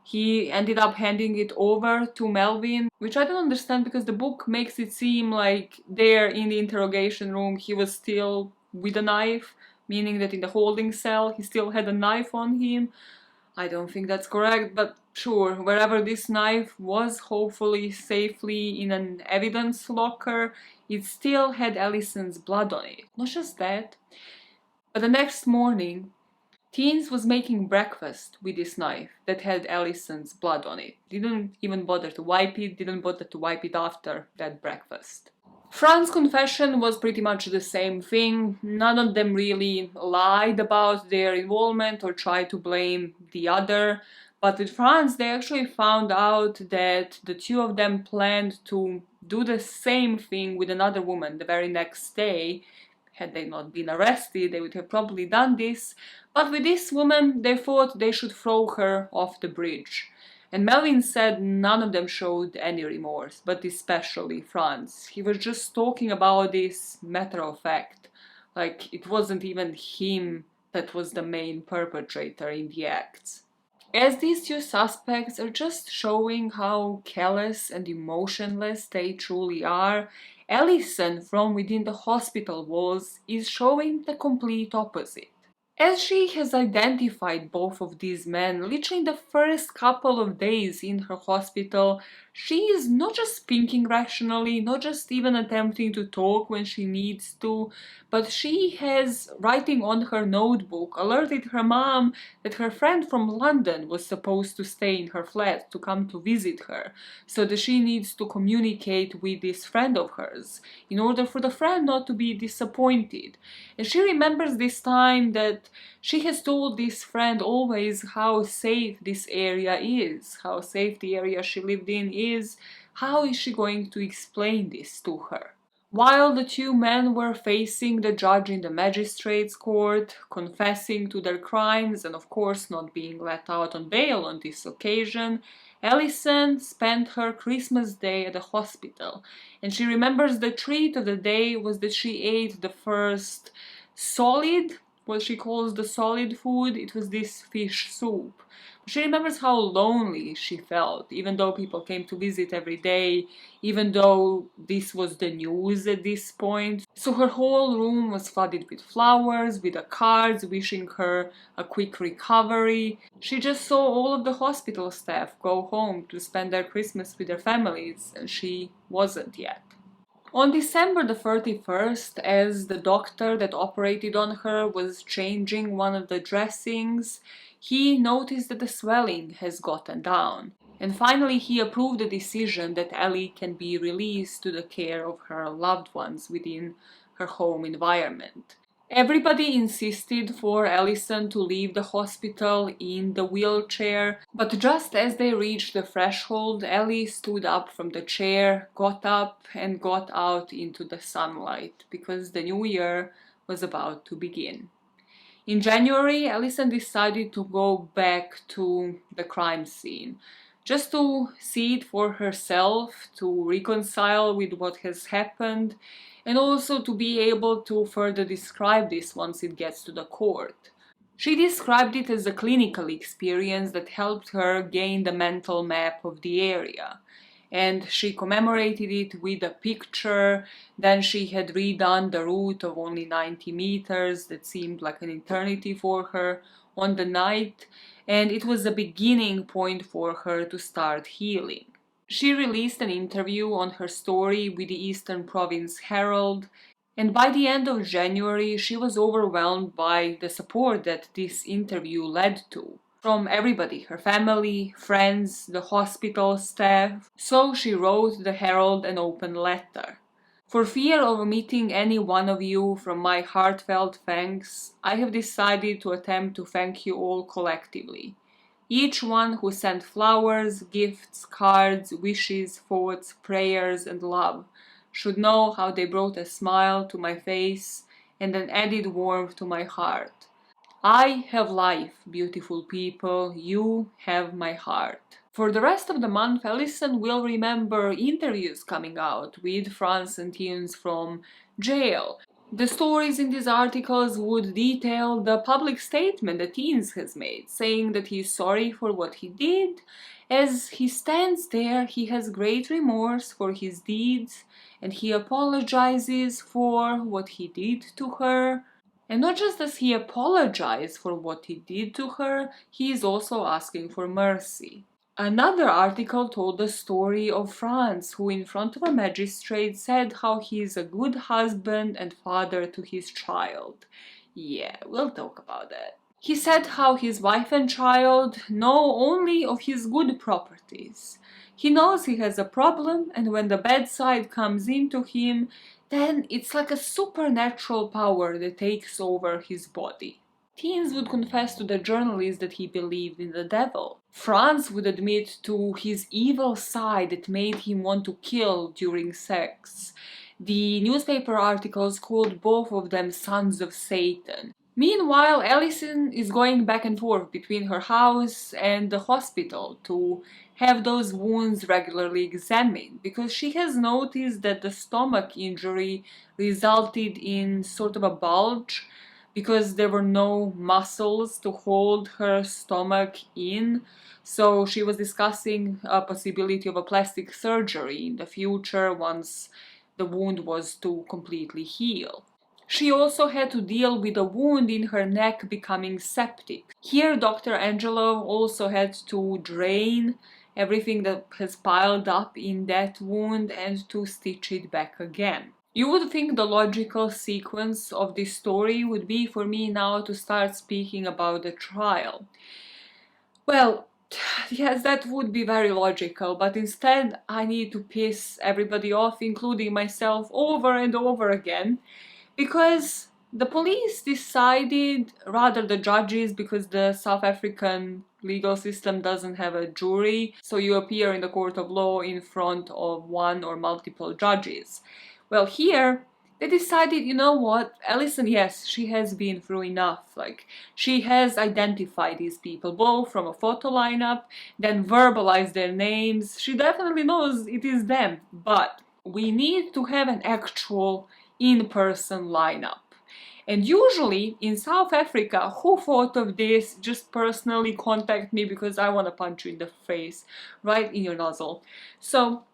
[SPEAKER 1] He ended up handing it over to Melvin, which I don't understand because the book makes it seem like there in the interrogation room he was still with a knife, meaning that in the holding cell he still had a knife on him. I don't think that's correct, but sure, wherever this knife was, hopefully safely in an evidence locker, it still had Alison's blood on it. Not just that, but the next morning, Theuns was making breakfast with this knife that had Alison's blood on it. Didn't even bother to wipe it, didn't bother to wipe it after that breakfast. Frans' confession was pretty much the same thing. None of them really lied about their involvement or tried to blame the other. But with Frans, they actually found out that the two of them planned to do the same thing with another woman the very next day. Had they not been arrested, they would have probably done this. But with this woman, they thought they should throw her off the bridge. And Melvin said none of them showed any remorse, but especially Frans. He was just talking about this matter of fact, like it wasn't even him that was the main perpetrator in the acts. As these two suspects are just showing how callous and emotionless they truly are, Alison from within the hospital walls is showing the complete opposite. As she has identified both of these men literally in the first couple of days in her hospital, she is not just thinking rationally, not just even attempting to talk when she needs to, but she has, writing on her notebook, alerted her mom that her friend from London was supposed to stay in her flat to come to visit her, so that she needs to communicate with this friend of hers, in order for the friend not to be disappointed. And she remembers this time that she has told this friend always how safe this area is, how safe the area she lived in is. How is she going to explain this to her? While the two men were facing the judge in the magistrate's court, confessing to their crimes and of course not being let out on bail on this occasion, Alison spent her Christmas day at the hospital, and she remembers the treat of the day was that she ate the first solid, what she calls the solid food. It was this fish soup. She remembers how lonely she felt, even though people came to visit every day, even though this was the news at this point. So her whole room was flooded with flowers, with the cards wishing her a quick recovery. She just saw all of the hospital staff go home to spend their Christmas with their families, and she wasn't yet. On December the 31st, as the doctor that operated on her was changing one of the dressings, he noticed that the swelling has gotten down. And finally, he approved the decision that Ellie can be released to the care of her loved ones within her home environment. Everybody insisted for Alison to leave the hospital in the wheelchair, but just as they reached the threshold, Ellie stood up from the chair, got up, and got out into the sunlight because the new year was about to begin. In January, Alison decided to go back to the crime scene, just to see it for herself, to reconcile with what has happened, and also to be able to further describe this once it gets to the court. She described it as a clinical experience that helped her gain the mental map of the area. And she commemorated it with a picture. Then she had redone the route of only 90 meters that seemed like an eternity for her on the night, and it was a beginning point for her to start healing. She released an interview on her story with the Eastern Province Herald, and by the end of January she was overwhelmed by the support that this interview led to. From everybody, her family, friends, the hospital staff. So she wrote the Herald an open letter. For fear of omitting any one of you from my heartfelt thanks, I have decided to attempt to thank you all collectively. Each one who sent flowers, gifts, cards, wishes, thoughts, prayers, and love should know how they brought a smile to my face and an added warmth to my heart. I have life, beautiful people, you have my heart. For the rest of the month, Alison will remember interviews coming out with Frans and Theuns from jail. The stories in these articles would detail the public statement that Theuns has made, saying that he is sorry for what he did. As he stands there, he has great remorse for his deeds, and he apologizes for what he did to her. And not just does he apologize for what he did to her, he is also asking for mercy. Another article told the story of Frans, who in front of a magistrate said how he is a good husband and father to his child. Yeah, we'll talk about that. He said how his wife and child know only of his good properties. He knows he has a problem, and when the bad side comes into him, then it's like a supernatural power that takes over his body. Theuns would confess to the journalist that he believed in the devil. Frans would admit to his evil side that made him want to kill during sex. The newspaper articles called both of them sons of Satan. Meanwhile, Alison is going back and forth between her house and the hospital to have those wounds regularly examined, because she has noticed that the stomach injury resulted in sort of a bulge because there were no muscles to hold her stomach in. So she was discussing a possibility of a plastic surgery in the future once the wound was to completely heal. She also had to deal with a wound in her neck becoming septic. Here, Dr. Angelo also had to drain everything that has piled up in that wound and to stitch it back again. You would think the logical sequence of this story would be for me now to start speaking about the trial. Well, yes, that would be very logical, but instead I need to piss everybody off, including myself, over and over again, because the police decided, rather the judges, because the South African legal system doesn't have a jury, so you appear in the court of law in front of one or multiple judges. Well, here they decided, you know what, Alison, yes, she has been through enough. Like, she has identified these people, both from a photo lineup, then verbalized their names. She definitely knows it is them, but we need to have an actual in-person lineup. And usually in South Africa, who thought of this? Just personally contact me because I want to punch you in the face, right in your nozzle. So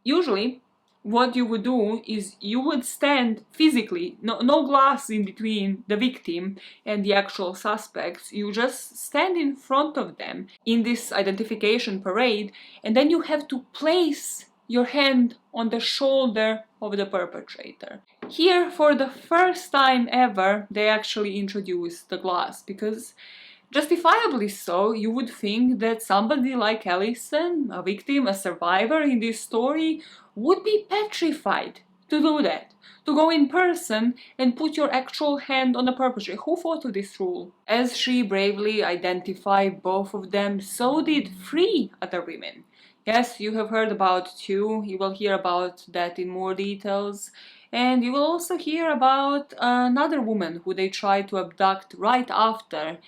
[SPEAKER 1] usually what you would do is you would stand physically, no glass in between the victim and the actual suspects. You just stand in front of them in this identification parade, and then you have to place your hand on the shoulder of the perpetrator. Here, for the first time ever, they actually introduced the glass, because Justifiably so, you would think that somebody like Alison, a victim, a survivor in this story, would be petrified to do that. To go in person and put your actual hand on the perpetrator. Who fought to this rule? As she bravely identified both of them, so did 3 other women. Yes, you have heard about 2, you will hear about that in more details. And you will also hear about another woman who they tried to abduct right after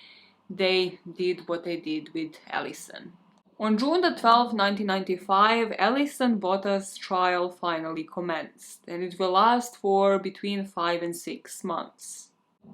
[SPEAKER 1] they did what they did with Alison. On June the 12th, 1995, Alison Botha's trial finally commenced, and it will last for between 5 and 6 months.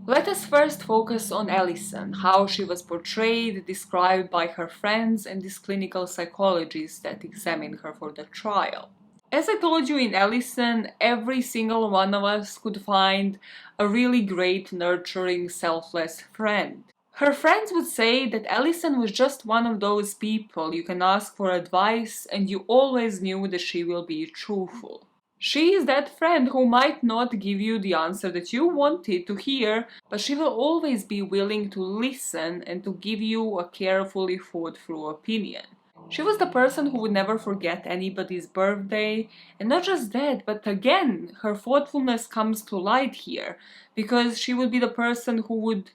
[SPEAKER 1] Let us first focus on Alison, how she was portrayed, described by her friends and this clinical psychologist that examined her for the trial. As I told you in Alison, every single one of us could find a really great, nurturing, selfless friend. Her friends would say that Alison was just one of those people you can ask for advice and you always knew that she will be truthful. She is that friend who might not give you the answer that you wanted to hear, but she will always be willing to listen and to give you a carefully thought through opinion. She was the person who would never forget anybody's birthday, and not just that, but again, her thoughtfulness comes to light here, because she would be the person who would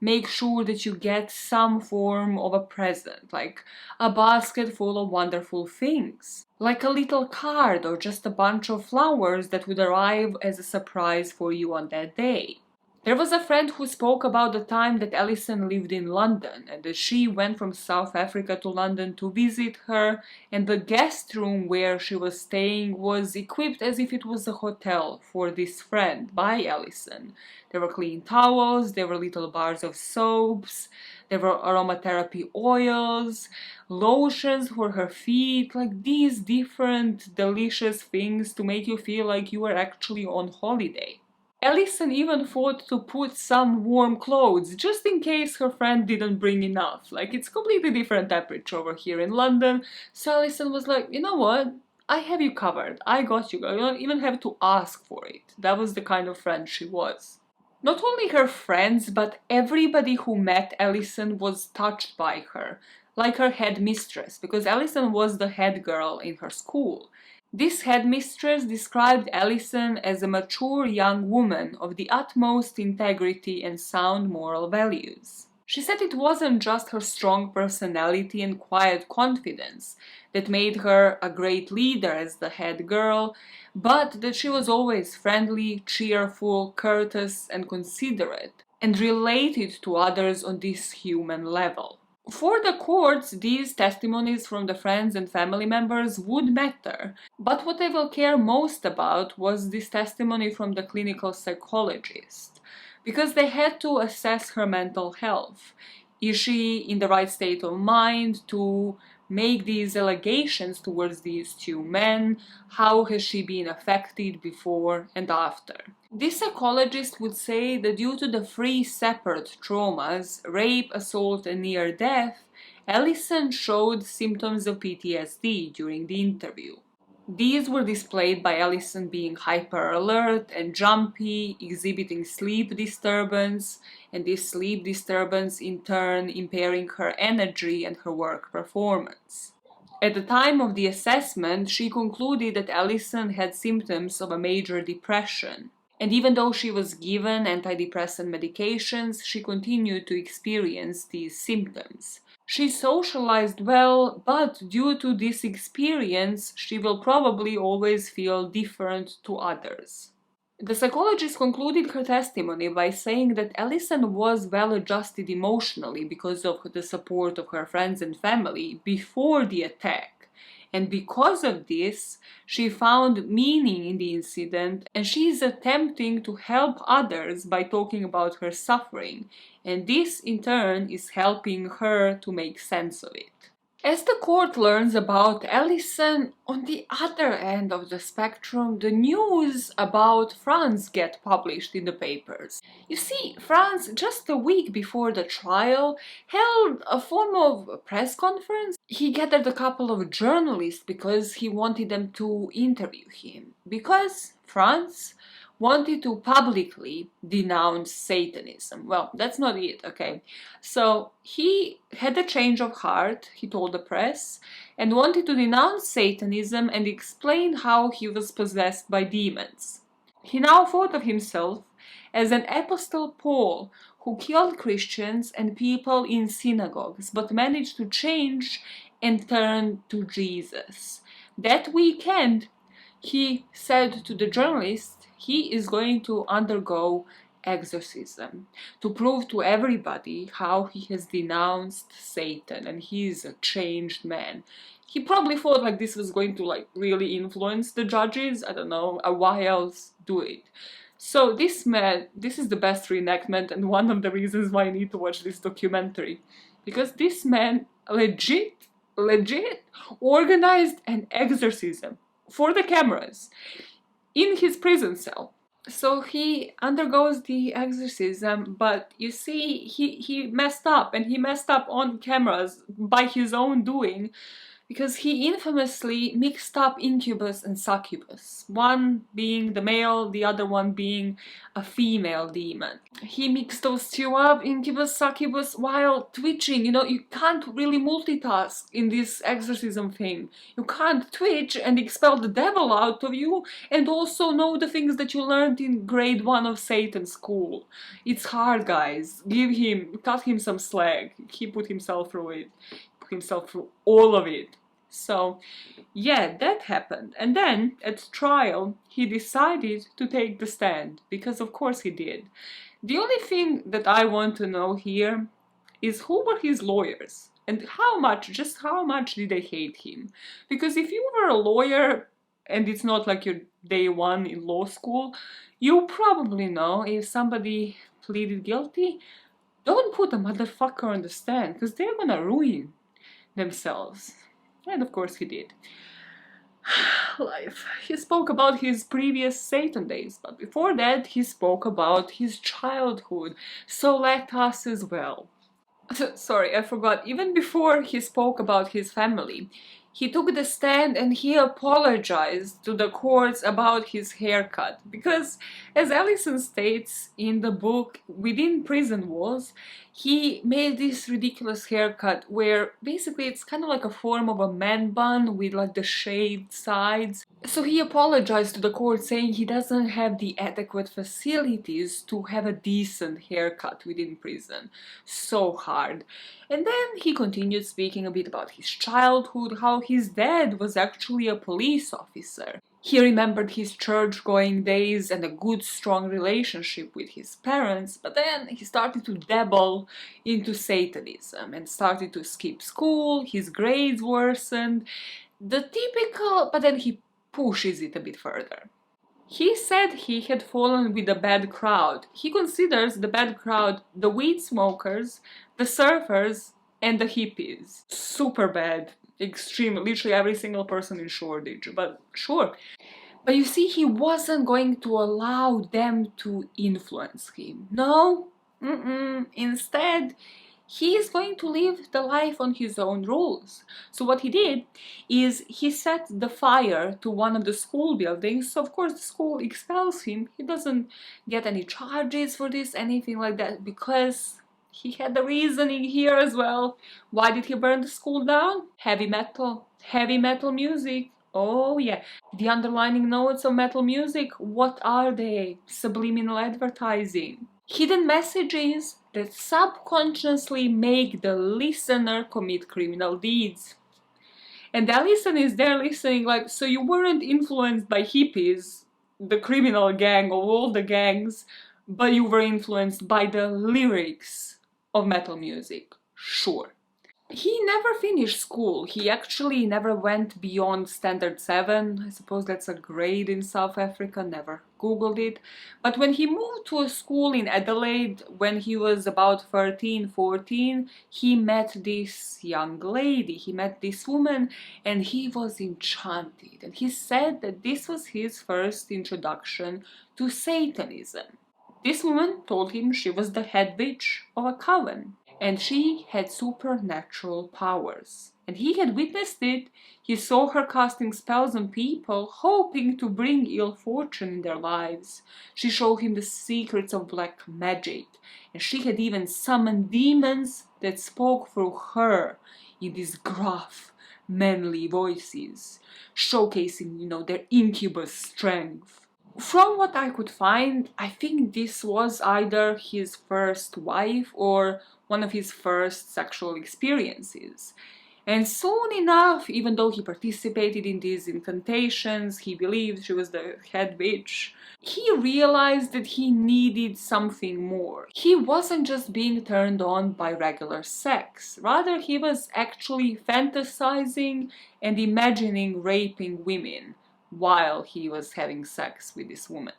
[SPEAKER 1] make sure that you get some form of a present, like a basket full of wonderful things, like a little card or just a bunch of flowers that would arrive as a surprise for you on that day. There was a friend who spoke about the time that Alison lived in London and that she went from South Africa to London to visit her, and the guest room where she was staying was equipped as if it was a hotel for this friend by Alison. There were clean towels, there were little bars of soaps, there were aromatherapy oils, lotions for her feet, like these different delicious things to make you feel like you were actually on holiday. Alison even thought to put some warm clothes, just in case her friend didn't bring enough. Like, it's completely different temperature over here in London, so Alison was like, you know what? I have you covered. I got you. You don't even have to ask for it. That was the kind of friend she was. Not only her friends, but everybody who met Alison was touched by her, like her headmistress, because Alison was the head girl in her school. This headmistress described Alison as a mature young woman of the utmost integrity and sound moral values. She said it wasn't just her strong personality and quiet confidence that made her a great leader as the head girl, but that she was always friendly, cheerful, courteous, and considerate, and related to others on this human level. For the courts, these testimonies from the friends and family members would matter, but what they will care most about was this testimony from the clinical psychologist, because they had to assess her mental health. Is she in the right state of mind to make these allegations towards these 2 men? How has she been affected before and after? This psychologist would say that due to the 3 separate traumas, rape, assault, and near death, Alison showed symptoms of PTSD during the interview. These were displayed by Alison being hyper alert and jumpy, exhibiting sleep disturbance, and this sleep disturbance in turn impairing her energy and her work performance. At the time of the assessment, she concluded that Alison had symptoms of a major depression. And even though she was given antidepressant medications, she continued to experience these symptoms. She socialized well, but due to this experience, she will probably always feel different to others. The psychologist concluded her testimony by saying that Alison was well adjusted emotionally because of the support of her friends and family before the attack. And because of this, she found meaning in the incident and she is attempting to help others by talking about her suffering. And this, in turn, is helping her to make sense of it. As the court learns about Alison, on the other end of the spectrum, the news about Frans get published in the papers. You see, Frans, just a week before the trial, held a form of press conference. He gathered a couple of journalists because he wanted them to interview him. Because Frans wanted to publicly denounce Satanism. Well, that's not it, okay? So he had a change of heart, he told the press, and wanted to denounce Satanism and explain how he was possessed by demons. He now thought of himself as an Apostle Paul who killed Christians and people in synagogues, but managed to change and turn to Jesus. That weekend, he said to the journalist he is going to undergo exorcism to prove to everybody how he has denounced Satan and he is a changed man. He probably thought like this was going to like really influence the judges. I don't know, why else do it? So this man, this is the best reenactment and one of the reasons why I need to watch this documentary. Because this man legit organized an exorcism for the cameras in his prison cell. So he undergoes the exorcism, but you see, he messed up, and he messed up on cameras by his own doing, because he infamously mixed up incubus and succubus, one being the male, the other one being a female demon. He mixed those two up, incubus, succubus, while twitching. You know, you can't really multitask in this exorcism thing. You can't twitch and expel the devil out of you and also know the things that you learned in grade 1 of Satan school. It's hard, guys. Cut him some slack. He put himself through it. Put himself through all of it. So, yeah, that happened. And then, at trial, he decided to take the stand, because of course he did. The only thing that I want to know here is who were his lawyers, and just how much did they hate him? Because if you were a lawyer, and it's not like your day one in law school, you probably know if somebody pleaded guilty, don't put a motherfucker on the stand, because they're gonna ruin themselves. And of course he did. Life. He spoke about his previous Satan days, but before that he spoke about his childhood, so let us as well. Sorry, I forgot. Even before he spoke about his family, he took the stand and he apologized to the courts about his haircut. Because, as Alison states in the book Within Prison Walls, he made this ridiculous haircut where basically it's kind of like a form of a man bun with like the shaved sides. So he apologized to the court saying he doesn't have the adequate facilities to have a decent haircut within prison. So hard. And then he continued speaking a bit about his childhood, how his dad was actually a police officer. He remembered his church-going days and a good, strong relationship with his parents, but then he started to dabble into Satanism and started to skip school, his grades worsened, the typical, but then he pushes it a bit further. He said he had fallen with a bad crowd. He considers the bad crowd the weed smokers, the surfers, and the hippies. Super bad. Extreme, literally every single person in Shoreditch, but sure. But you see, he wasn't going to allow them to influence him. No, instead, he is going to live the life on his own rules. So what he did is he set the fire to one of the school buildings. So of course the school expels him. He doesn't get any charges for this, anything like that, because he had the reasoning here as well. Why did he burn the school down? Heavy metal music. Oh yeah, the underlining notes of metal music, what are they? Subliminal advertising. Hidden messages that subconsciously make the listener commit criminal deeds. And Alison is there listening like, so you weren't influenced by hippies, the criminal gang of all the gangs, but you were influenced by the lyrics of metal music. Sure. He never finished school. He actually never went beyond standard 7. I suppose that's a grade in South Africa, never googled it. But when he moved to a school in Adelaide when he was about 13, 14, he met this young lady, he met this woman, and he was enchanted. And he said that this was his first introduction to Satanism. This woman told him she was the head witch of a coven, and she had supernatural powers. and he had witnessed it. He saw her casting spells on people, hoping to bring ill fortune in their lives. She showed him the secrets of black magic, and she had even summoned demons that spoke through her in these gruff, manly voices, showcasing, their incubus strength. From what I could find, I think this was either his first wife or one of his first sexual experiences. And soon enough, even though he participated in these incantations, he believed she was the head witch, he realized that he needed something more. He wasn't just being turned on by regular sex, rather he was actually fantasizing and imagining raping women while he was having sex with this woman.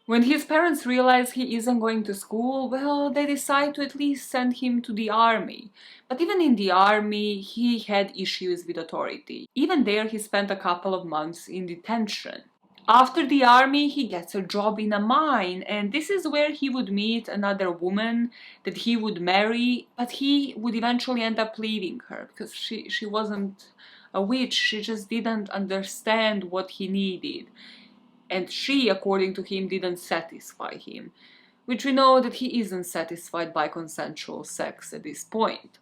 [SPEAKER 1] When his parents realize he isn't going to school, well, they decide to at least send him to the army. But even in the army, he had issues with authority. Even there, he spent a couple of months in detention. After the army, he gets a job in a mine, and this is where he would meet another woman that he would marry, but he would eventually end up leaving her because she wasn't a witch, she just didn't understand what he needed. And she, according to him, didn't satisfy him, which we know that he isn't satisfied by consensual sex at this point.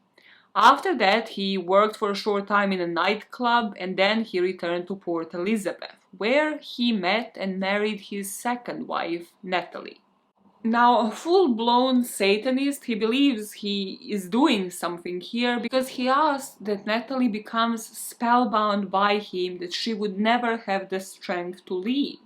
[SPEAKER 1] After that, he worked for a short time in a nightclub, and then he returned to Port Elizabeth, where he met and married his second wife, Natalie. Now, a full-blown Satanist, he believes he is doing something here because he asks that Natalie becomes spellbound by him, that she would never have the strength to leave,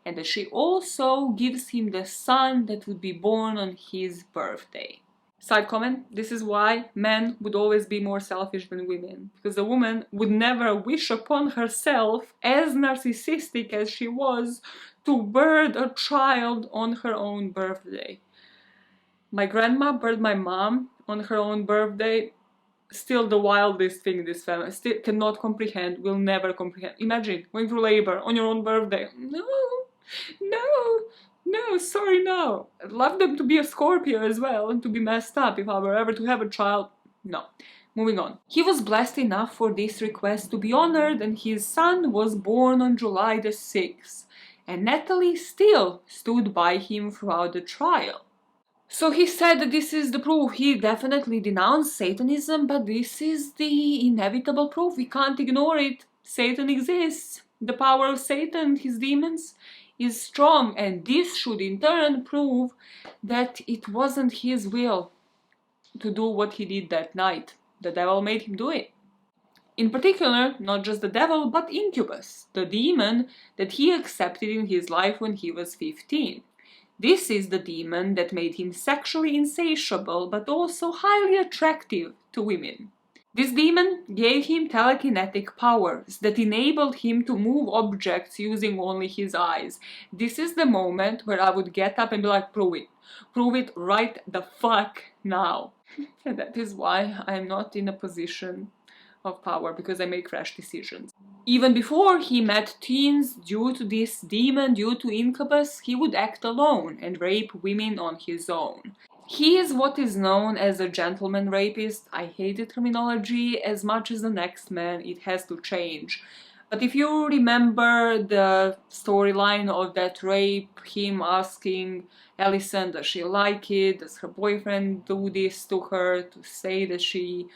[SPEAKER 1] and that she also gives him the son that would be born on his birthday. Side comment, this is why men would always be more selfish than women, because a woman would never wish upon herself, as narcissistic as she was, to birth a child on her own birthday. My grandma birthed my mom on her own birthday. Still the wildest thing in this family. Still cannot comprehend, will never comprehend. Imagine going through labor on your own birthday. No, sorry, no. I'd love them to be a Scorpio as well and to be messed up if I were ever to have a child. No. Moving on. He was blessed enough for this request to be honored, and his son was born on July the 6th. And Natalie still stood by him throughout the trial. So he said that this is the proof. He definitely denounced Satanism, but this is the inevitable proof. We can't ignore it. Satan exists. The power of Satan, his demons, is strong, and this should in turn prove that it wasn't his will to do what he did that night. The devil made him do it. In particular, not just the devil, but Incubus, the demon that he accepted in his life when he was 15. This is the demon that made him sexually insatiable, but also highly attractive to women. This demon gave him telekinetic powers that enabled him to move objects using only his eyes. This is the moment where I would get up and be like, prove it. Prove it right the fuck now. And that is why I'm not in a position of power, because I make rash decisions. Even before he met Theuns, due to this demon, due to Incubus, he would act alone and rape women on his own. He is what is known as a gentleman rapist. I hate the terminology as much as the next man. It has to change. But if you remember the storyline of that rape, him asking Alison, does she like it? Does her boyfriend do this to her to say that she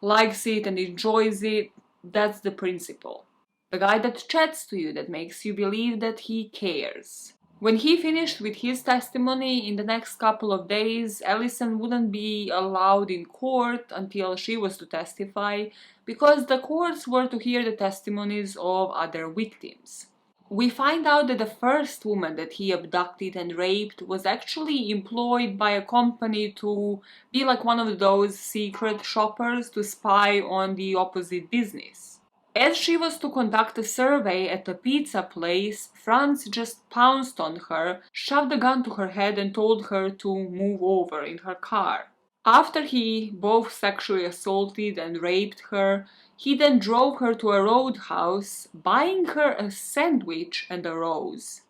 [SPEAKER 1] likes it and enjoys it? That's the principle. The guy that chats to you, that makes you believe that he cares. When he finished with his testimony, in the next couple of days, Alison wouldn't be allowed in court until she was to testify, because the courts were to hear the testimonies of other victims. We find out that the first woman that he abducted and raped was actually employed by a company to be like one of those secret shoppers to spy on the opposite business. As she was to conduct a survey at a pizza place, Frans just pounced on her, shoved a gun to her head and told her to move over in her car. After he both sexually assaulted and raped her, he then drove her to a roadhouse, buying her a sandwich and a rose.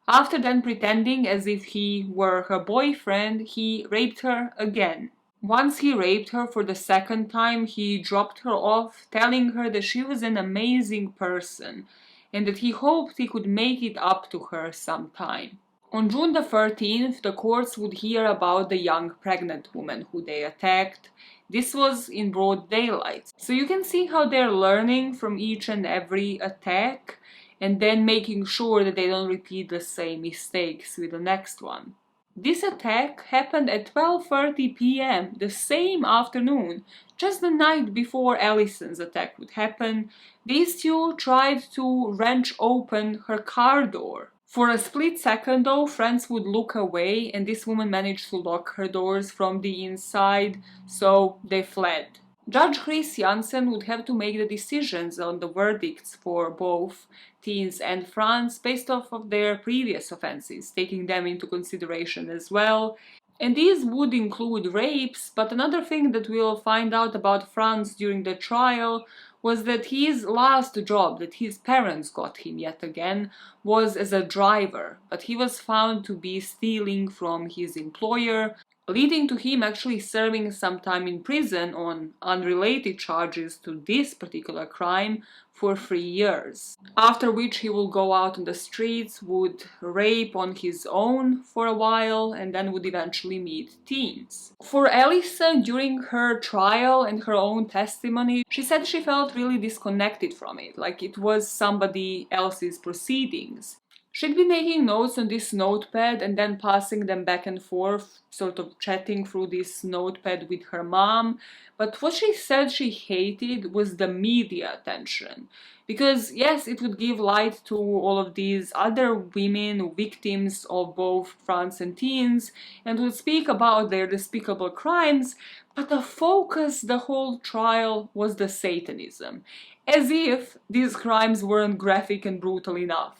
[SPEAKER 1] After then pretending as if he were her boyfriend, he raped her again. Once he raped her for the second time, he dropped her off, telling her that she was an amazing person and that he hoped he could make it up to her sometime. On June the 13th, the courts would hear about the young pregnant woman who they attacked. This was in broad daylight. So you can see how they're learning from each and every attack and then making sure that they don't repeat the same mistakes with the next one. This attack happened at 12:30 p.m. the same afternoon, just the night before Alison's attack would happen. These two tried to wrench open her car door. For a split second though, Frans would look away and this woman managed to lock her doors from the inside, so they fled. Judge Chris Jansen would have to make the decisions on the verdicts for both Theuns and Frans based off of their previous offenses, taking them into consideration as well. And these would include rapes, but another thing that we'll find out about Frans during the trial was that his last job that his parents got him yet again was as a driver, but he was found to be stealing from his employer, leading to him actually serving some time in prison on unrelated charges to this particular crime for 3 years. After which he will go out on the streets, would rape on his own for a while, and then would eventually meet Theuns. For Alison, during her trial and her own testimony, she said she felt really disconnected from it, like it was somebody else's proceedings. She'd be making notes on this notepad and then passing them back and forth, sort of chatting through this notepad with her mom. But what she said she hated was the media attention. Because yes, it would give light to all of these other women, victims of both Frans and Theuns, and would speak about their despicable crimes, but the focus the whole trial was the Satanism. As if these crimes weren't graphic and brutal enough.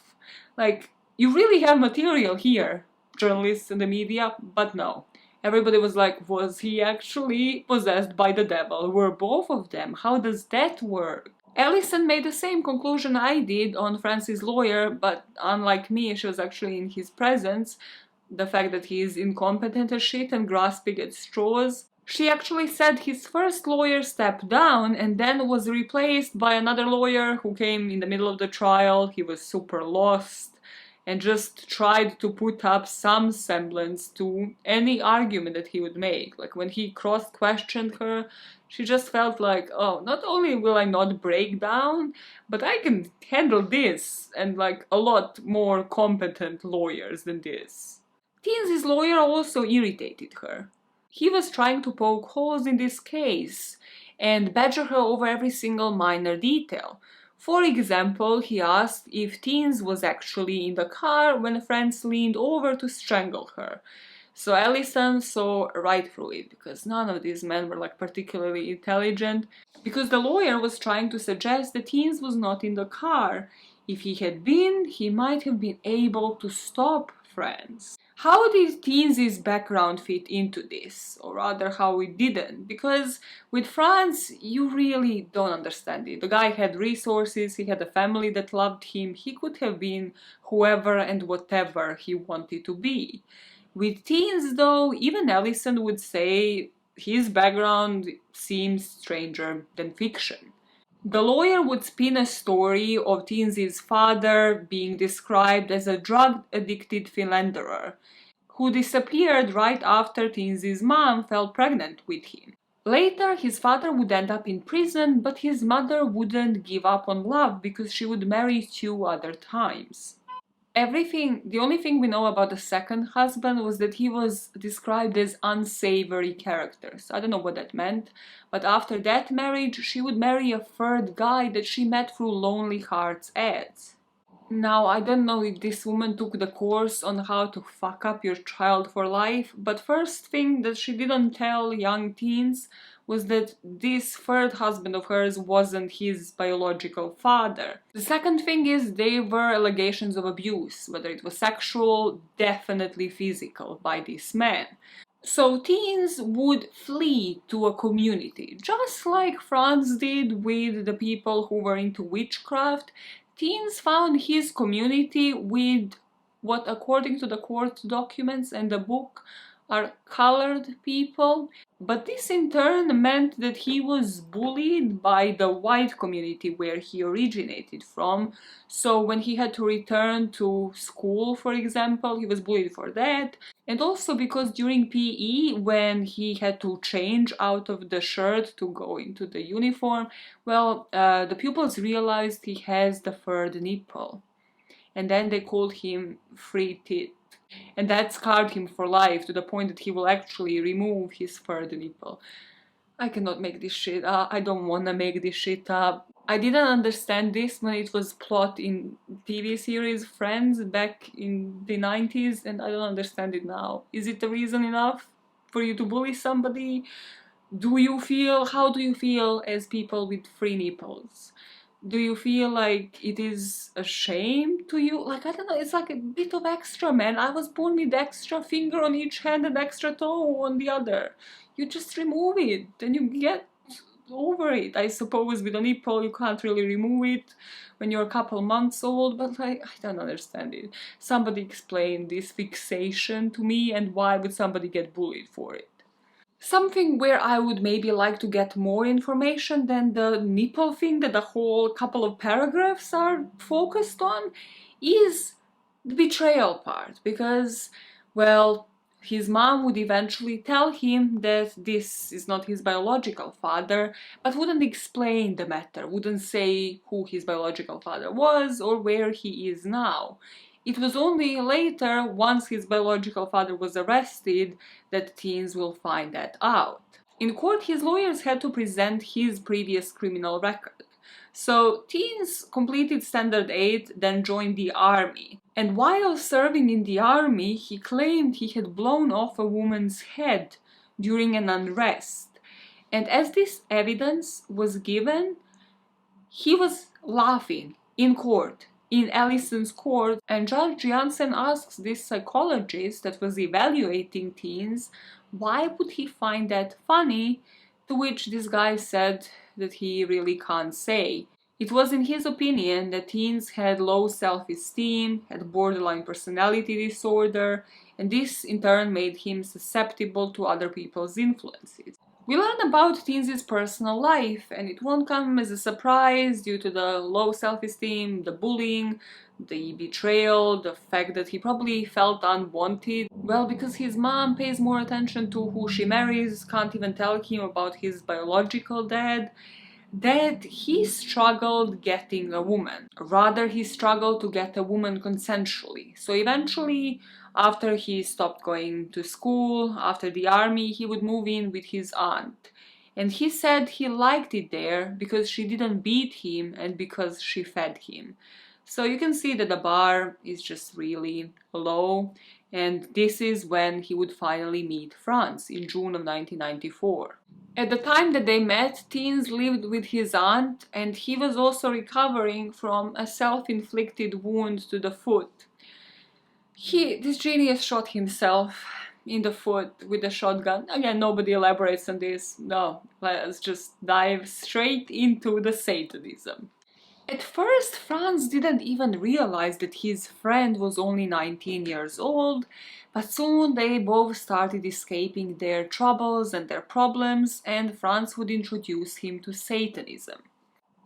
[SPEAKER 1] Like, you really have material here, journalists and the media, but no. Everybody was like, was he actually possessed by the devil? Were both of them? How does that work? Alison made the same conclusion I did on Francis' lawyer, but unlike me, she was actually in his presence. The fact that he is incompetent as shit and grasping at straws. She actually said his first lawyer stepped down and then was replaced by another lawyer who came in the middle of the trial. He was super lost and just tried to put up some semblance to any argument that he would make. Like when he cross-questioned her, she just felt like, oh, not only will I not break down, but I can handle this, and like a lot more competent lawyers than this. Theuns' lawyer also irritated her. He was trying to poke holes in this case and badger her over every single minor detail. For example, he asked if Theuns was actually in the car when Frans leaned over to strangle her. So Alison saw right through it, because none of these men were like particularly intelligent, because the lawyer was trying to suggest that Theuns was not in the car. If he had been, he might have been able to stop Frans. How did Theuns' background fit into this? Or rather, how it didn't? Because with Frans, you really don't understand it. The guy had resources, he had a family that loved him, he could have been whoever and whatever he wanted to be. With Theuns, though, even Alison would say his background seems stranger than fiction. The lawyer would spin a story of Theuns' father being described as a drug-addicted philanderer who disappeared right after Theuns' mom fell pregnant with him. Later, his father would end up in prison, but his mother wouldn't give up on love because she would marry 2 other times. The only thing we know about the second husband was that he was described as unsavory characters. I don't know what that meant, but after that marriage, she would marry a 3rd guy that she met through Lonely Hearts ads. Now, I don't know if this woman took the course on how to fuck up your child for life, but first thing that she didn't tell young Theuns was that this 3rd husband of hers wasn't his biological father. The second thing is there were allegations of abuse, whether it was sexual, definitely physical, by this man. So Theuns would flee to a community, just like Frans did with the people who were into witchcraft. Theuns found his community with what, according to the court documents and the book, are colored people. But this in turn meant that he was bullied by the white community where he originated from. So when he had to return to school, for example, he was bullied for that. And also because during PE, when he had to change out of the shirt to go into the uniform, well, the pupils realized he has the furred nipple. And then they called him free tit. And that scarred him for life, to the point that he will actually remove his furred nipple. I cannot make this shit up. I don't wanna make this shit up. I didn't understand this when it was plot in TV series Friends back in the 90s, and I don't understand it now. Is it a reason enough for you to bully somebody? How do you feel as people with free nipples? Do you feel like it is a shame to you? Like, I don't know, it's like a bit of extra, man. I was born with extra finger on each hand and extra toe on the other. You just remove it, then you get over it. I suppose with a nipple you can't really remove it when you're a couple months old, but like, I don't understand it. Somebody explain this fixation to me, and why would somebody get bullied for it? Something where I would maybe like to get more information than the nipple thing that the whole couple of paragraphs are focused on is the betrayal part, because, well, his mom would eventually tell him that this is not his biological father, but wouldn't explain the matter, wouldn't say who his biological father was or where he is now. It was only later, once his biological father was arrested, that Theuns will find that out. In court, his lawyers had to present his previous criminal record. So Theuns completed Standard 8, then joined the army. And while serving in the army, he claimed he had blown off a woman's head during an unrest. And as this evidence was given, he was laughing in court, in Alison's court, and Judge Jansen asks this psychologist that was evaluating Theuns why would he find that funny, to which this guy said that he really can't say. It was in his opinion that Theuns had low self-esteem, had borderline personality disorder, and this in turn made him susceptible to other people's influences. We learn about Theuns' personal life, and it won't come as a surprise due to the low self-esteem, the bullying, the betrayal, the fact that he probably felt unwanted. Well, because his mom pays more attention to who she marries, can't even tell him about his biological dad, that he struggled getting a woman. Rather, he struggled to get a woman consensually. So eventually, after he stopped going to school, after the army, he would move in with his aunt. And he said he liked it there because she didn't beat him and because she fed him. So you can see that the bar is just really low. And this is when he would finally meet Frans in June of 1994. At the time that they met, Theuns lived with his aunt, and he was also recovering from a self-inflicted wound to the foot. This genius shot himself in the foot with a shotgun. Again, nobody elaborates on this. No, let's just dive straight into the Satanism. At first, Frans didn't even realize that his friend was only 19 years old, but soon they both started escaping their troubles and their problems, and Frans would introduce him to Satanism.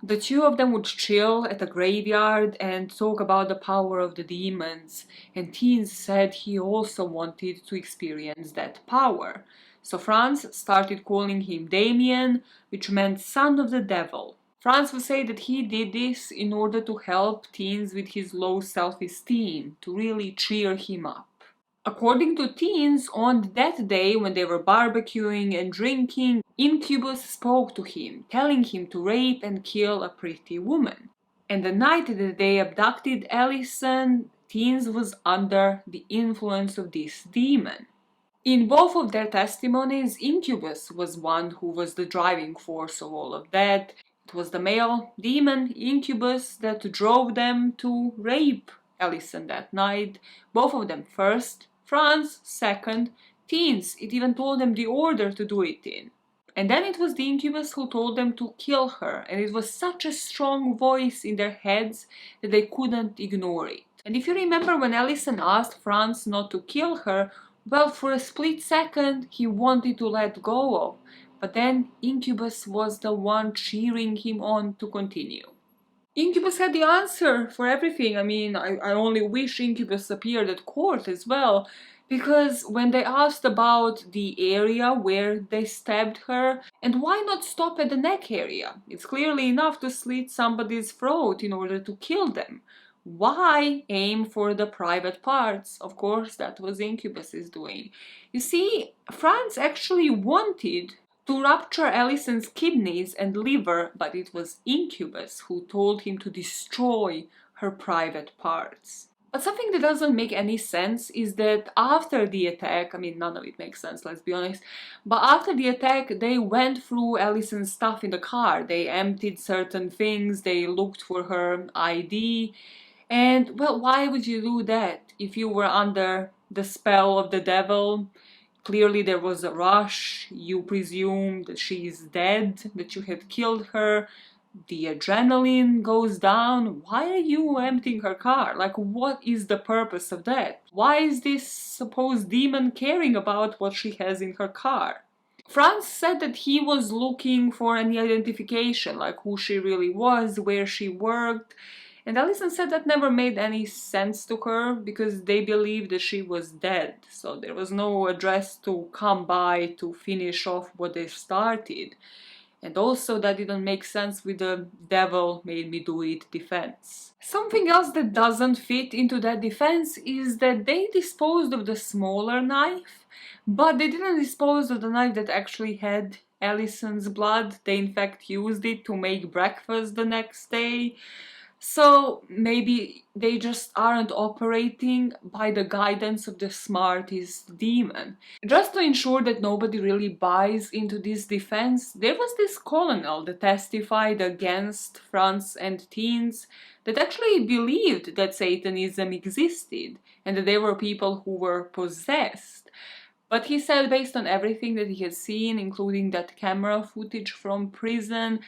[SPEAKER 1] The two of them would chill at a graveyard and talk about the power of the demons, and Theuns said he also wanted to experience that power. So Frans started calling him Damien, which meant son of the devil. Frans would say that he did this in order to help Theuns with his low self-esteem, to really cheer him up. According to Theuns, on that day when they were barbecuing and drinking, Incubus spoke to him, telling him to rape and kill a pretty woman. And the night that they abducted Alison, Theuns was under the influence of this demon. In both of their testimonies, Incubus was one who was the driving force of all of that. It was the male demon, Incubus, that drove them to rape Alison that night. Both of them first, Frans second, Theuns, it even told them the order to do it in. And then it was the Incubus who told them to kill her, and it was such a strong voice in their heads that they couldn't ignore it. And if you remember when Alison asked Frans not to kill her, well, for a split second he wanted to let go of, but then Incubus was the one cheering him on to continue. Incubus had the answer for everything. I mean, I only wish Incubus appeared at court as well, because when they asked about the area where they stabbed her, and why not stop at the neck area? It's clearly enough to slit somebody's throat in order to kill them. Why aim for the private parts? Of course, that was Incubus's doing. You see, Frans actually wanted to rupture Alison's kidneys and liver, but it was Incubus who told him to destroy her private parts. But something that doesn't make any sense is that after the attack, I mean, none of it makes sense, let's be honest, but after the attack, they went through Alison's stuff in the car. They emptied certain things, they looked for her ID, and, well, why would you do that if you were under the spell of the devil? Clearly there was a rush, you presumed that she is dead, that you had killed her, the adrenaline goes down. Why are you emptying her car? Like, what is the purpose of that? Why is this supposed demon caring about what she has in her car? Frans said that he was looking for any identification, like who she really was, where she worked, and Alison said that never made any sense to her because they believed that she was dead, so there was no address to come by to finish off what they started. And also that didn't make sense with the devil made me do it defense. Something else that doesn't fit into that defense is that they disposed of the smaller knife, but they didn't dispose of the knife that actually had Alison's blood. They in fact used it to make breakfast the next day. So maybe they just aren't operating by the guidance of the smartest demon. Just to ensure that nobody really buys into this defense, there was this colonel that testified against Frans and Theuns that actually believed that Satanism existed and that there were people who were possessed. But he said, based on everything that he had seen, including that camera footage from prison,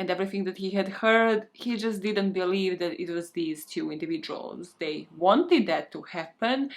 [SPEAKER 1] and everything that he had heard, he just didn't believe that it was these two individuals. They wanted that to happen,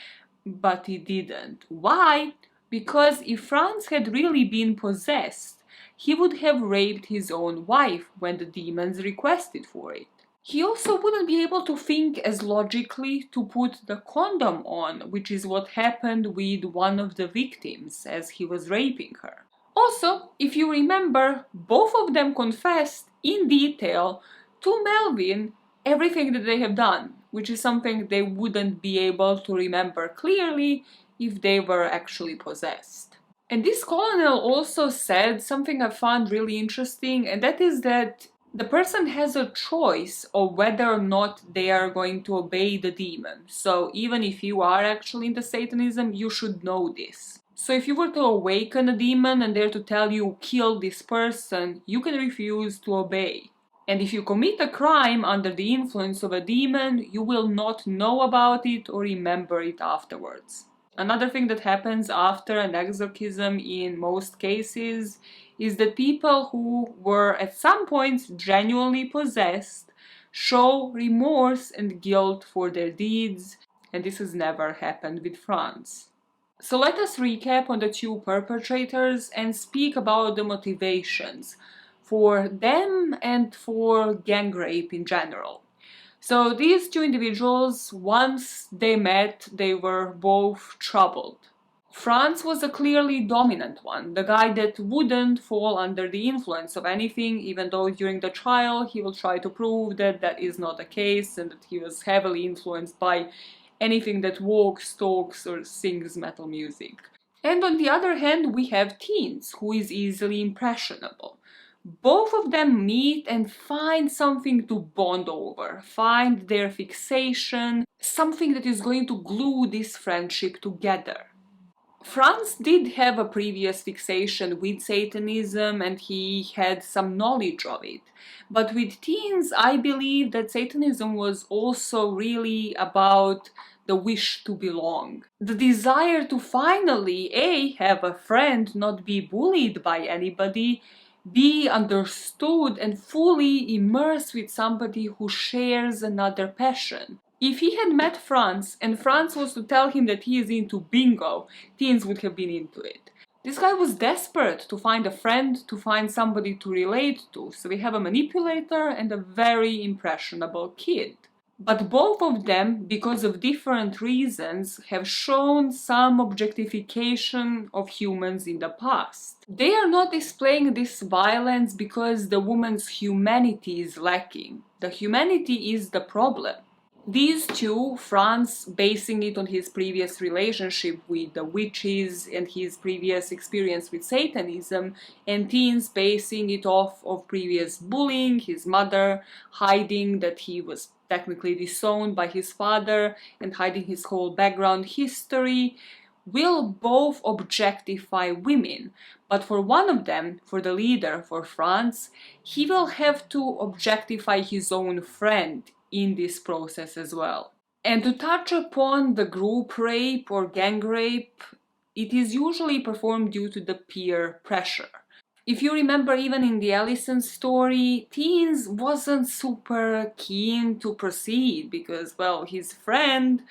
[SPEAKER 1] but it didn't. Why? Because if Frans had really been possessed, he would have raped his own wife when the demons requested for it. He also wouldn't be able to think as logically to put the condom on, which is what happened with one of the victims as he was raping her. Also, if you remember, both of them confessed in detail to Melvin everything that they have done, which is something they wouldn't be able to remember clearly if they were actually possessed. And this colonel also said something I found really interesting, and that is that the person has a choice of whether or not they are going to obey the demon. So even if you are actually into Satanism, you should know this. So if you were to awaken a demon and they're to tell you kill this person, you can refuse to obey. And if you commit a crime under the influence of a demon, you will not know about it or remember it afterwards. Another thing that happens after an exorcism in most cases is that people who were at some point genuinely possessed show remorse and guilt for their deeds, and this has never happened with Frans. So let us recap on the two perpetrators and speak about the motivations for them and for gang rape in general. So these two individuals, once they met, they were both troubled. Frans was a clearly dominant one, the guy that wouldn't fall under the influence of anything, even though during the trial he will try to prove that that is not the case and that he was heavily influenced by anything that walks, talks, or sings metal music. And on the other hand, we have Theuns, who is easily impressionable. Both of them meet and find something to bond over, find their fixation, something that is going to glue this friendship together. Frans did have a previous fixation with Satanism and he had some knowledge of it. But with Theuns, I believe that Satanism was also really about the wish to belong. The desire to finally, A, have a friend, not be bullied by anybody, be understood and fully immersed with somebody who shares another passion. If he had met Frans and Frans was to tell him that he is into bingo, Theuns would have been into it. This guy was desperate to find a friend, to find somebody to relate to, so we have a manipulator and a very impressionable kid. But both of them, because of different reasons, have shown some objectification of humans in the past. They are not displaying this violence because the woman's humanity is lacking. The humanity is the problem. These two, Frans basing it on his previous relationship with the witches and his previous experience with Satanism, and Theuns basing it off of previous bullying, his mother hiding that he was technically disowned by his father and hiding his whole background history, will both objectify women. But for one of them, for the leader, for Frans, he will have to objectify his own friend in this process as well. And to touch upon the group rape or gang rape, it is usually performed due to the peer pressure. If you remember, even in the Alison story, Theuns wasn't super keen to proceed because, well, his friend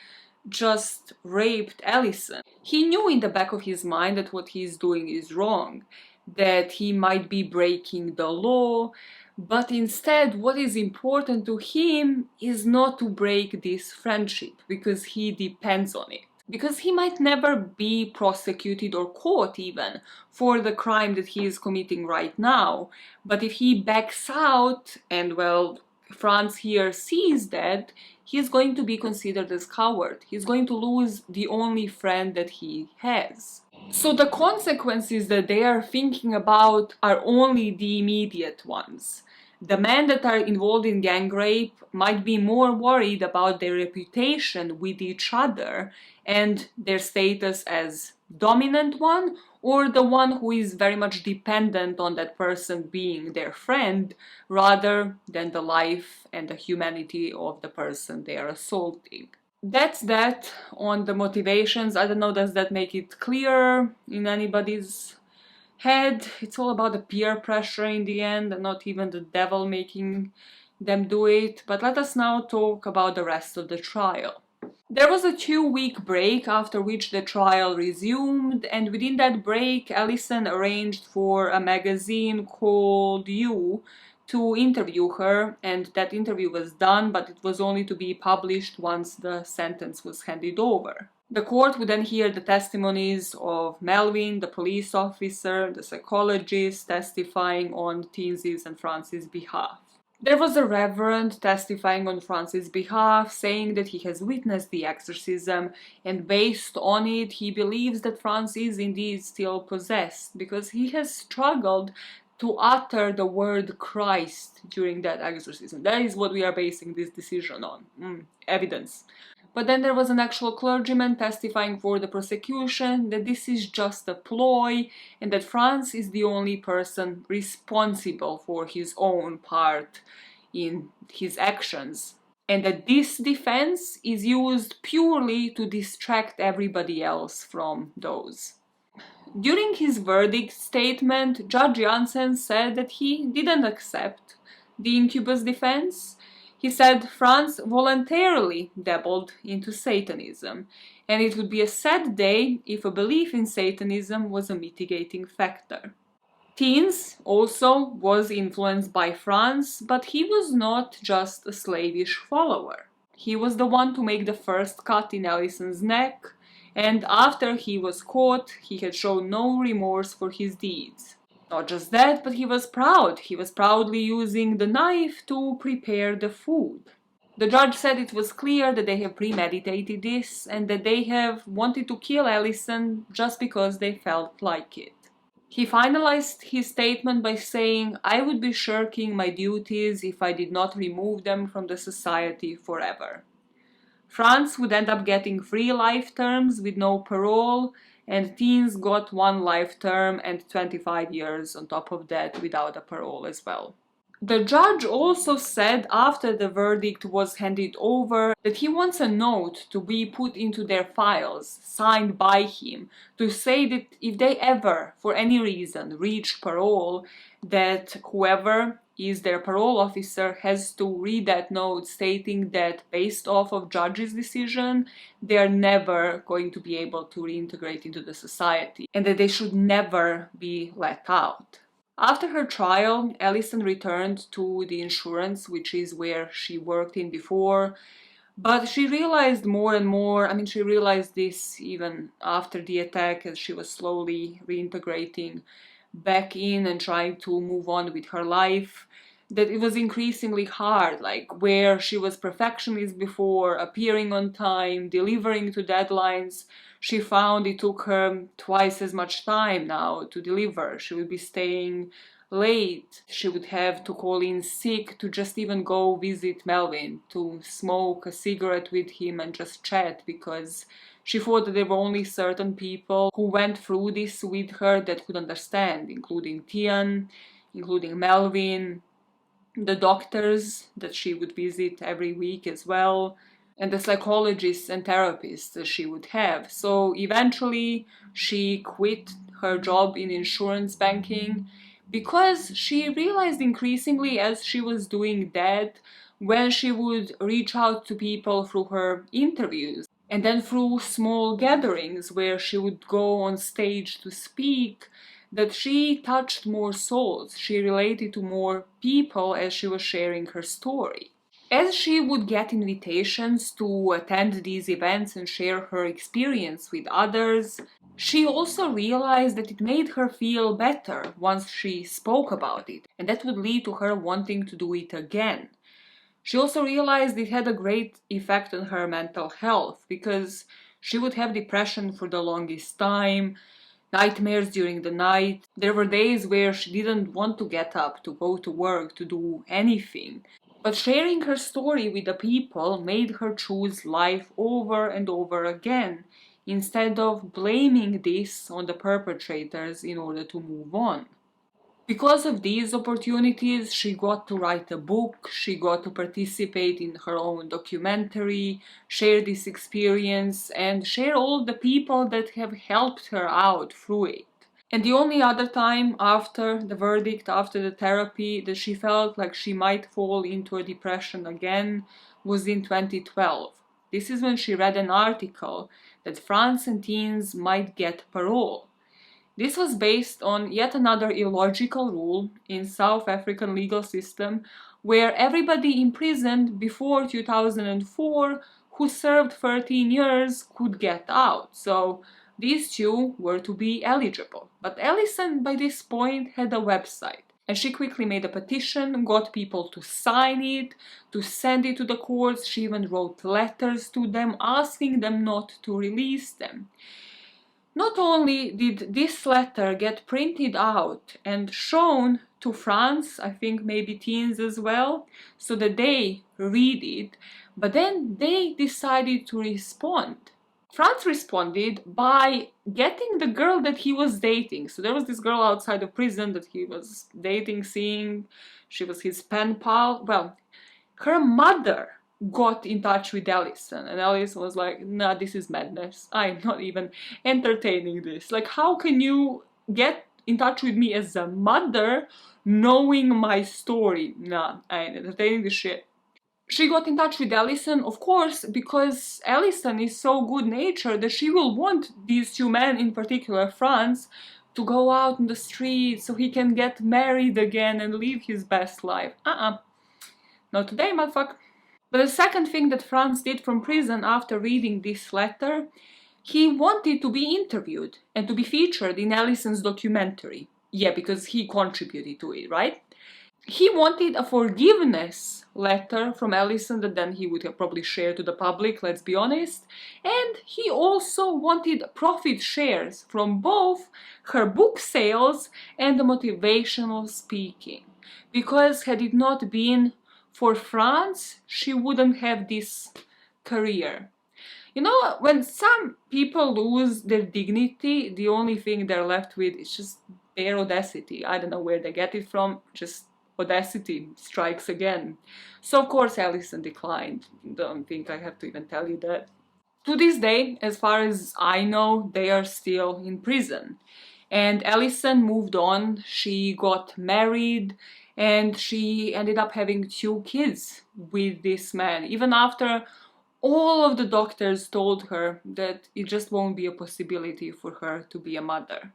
[SPEAKER 1] just raped Alison. He knew in the back of his mind that what he's doing is wrong, that he might be breaking the law, but instead what is important to him is not to break this friendship because he depends on it. Because he might never be prosecuted or caught even for the crime that he is committing right now, but if he backs out and, well, Frans here sees that, he's going to be considered as coward. He's going to lose the only friend that he has. So the consequences that they are thinking about are only the immediate ones. The men that are involved in gang rape might be more worried about their reputation with each other and their status as dominant one, or the one who is very much dependent on that person being their friend, rather than the life and the humanity of the person they are assaulting. That's that on the motivations. I don't know, does that make it clear in anybody's head? It's all about the peer pressure in the end, and not even the devil making them do it. But let us now talk about the rest of the trial. There was a 2-week break after which the trial resumed, and within that break Alison arranged for a magazine called You to interview her, and that interview was done, but it was only to be published once the sentence was handed over. The court would then hear the testimonies of Melvin, the police officer, the psychologist, testifying on Theuns' and Fran's behalf. There was a reverend testifying on Fran's behalf, saying that he has witnessed the exorcism, and based on it, he believes that Frans is indeed still possessed, because he has struggled to utter the word Christ during that exorcism. That is what we are basing this decision on. Evidence. But then there was an actual clergyman testifying for the prosecution that this is just a ploy and that Frans is the only person responsible for his own part in his actions, and that this defense is used purely to distract everybody else from those. During his verdict statement, Judge Jansen said that he didn't accept the incubus defense. He said Frans voluntarily dabbled into Satanism, and it would be a sad day if a belief in Satanism was a mitigating factor. Theuns also was influenced by Frans, but he was not just a slavish follower. He was the one to make the first cut in Alison's neck, and after he was caught, he had shown no remorse for his deeds. Not just that, but he was proud. He was proudly using the knife to prepare the food. The judge said it was clear that they have premeditated this and that they have wanted to kill Alison just because they felt like it. He finalized his statement by saying, "I would be shirking my duties if I did not remove them from the society forever." Frans would end up getting 3 life terms with no parole, and Theuns got 1 life term and 25 years on top of that without a parole as well. The judge also said after the verdict was handed over that he wants a note to be put into their files, signed by him, to say that if they ever, for any reason, reach parole, that whoever is their parole officer has to read that note stating that based off of judge's decision, they are never going to be able to reintegrate into the society and that they should never be let out. After her trial, Alison returned to the insurance, which is where she worked in before, but she realized more and more, I mean, she realized this even after the attack as she was slowly reintegrating back in and trying to move on with her life, that it was increasingly hard, like where she was perfectionist before, appearing on time, delivering to deadlines. She found it took her twice as much time now to deliver. She would be staying late. She would have to call in sick to just even go visit Melvin, to smoke a cigarette with him and just chat, because she thought that there were only certain people who went through this with her that could understand, including Theuns, including Melvin, the doctors that she would visit every week as well, and the psychologists and therapists that she would have. So eventually she quit her job in insurance banking because she realized increasingly as she was doing that, when she would reach out to people through her interviews and then through small gatherings where she would go on stage to speak, that she touched more souls, she related to more people as she was sharing her story. As she would get invitations to attend these events and share her experience with others, she also realized that it made her feel better once she spoke about it, and that would lead to her wanting to do it again. She also realized it had a great effect on her mental health, because she would have depression for the longest time, nightmares during the night. There were days where she didn't want to get up, to go to work, to do anything. But sharing her story with the people made her choose life over and over again, instead of blaming this on the perpetrators in order to move on. Because of these opportunities, she got to write a book, she got to participate in her own documentary, share this experience, and share all the people that have helped her out through it. And the only other time after the verdict, after the therapy, that she felt like she might fall into a depression again was in 2012. This is when she read an article that Frans and Theuns might get parole. This was based on yet another illogical rule in South African legal system, where everybody imprisoned before 2004 who served 13 years could get out. So these two were to be eligible. But Alison by this point had a website, and she quickly made a petition, got people to sign it, to send it to the courts. She even wrote letters to them asking them not to release them. Not only did this letter get printed out and shown to Frans, I think maybe Theuns as well, so that they read it, but then they decided to respond. Frans responded by getting the girl that he was dating. So there was this girl outside of prison that he was dating, seeing. She was his pen pal. Well, her mother got in touch with Alison, and Alison was like, nah, this is madness. I'm not even entertaining this. Like, how can you get in touch with me as a mother knowing my story? Nah, I ain't entertaining this shit. She got in touch with Alison, of course, because Alison is so good-natured that she will want these two men, in particular Frans, to go out in the streets so he can get married again and live his best life. Not today, motherfucker. But the second thing that Frans did from prison after reading this letter, he wanted to be interviewed and to be featured in Alison's documentary. Yeah, because he contributed to it, right? He wanted a forgiveness letter from Alison that then he would have probably shared to the public, let's be honest. And he also wanted profit shares from both her book sales and the motivational speaking. Because had it not been for Frans, she wouldn't have this career. You know, when some people lose their dignity, the only thing they're left with is just their audacity. I don't know where they get it from, just audacity strikes again. So of course Alison declined. Don't think I have to even tell you that. To this day, as far as I know, they are still in prison. And Alison moved on, she got married, and she ended up having 2 kids with this man, even after all of the doctors told her that it just won't be a possibility for her to be a mother.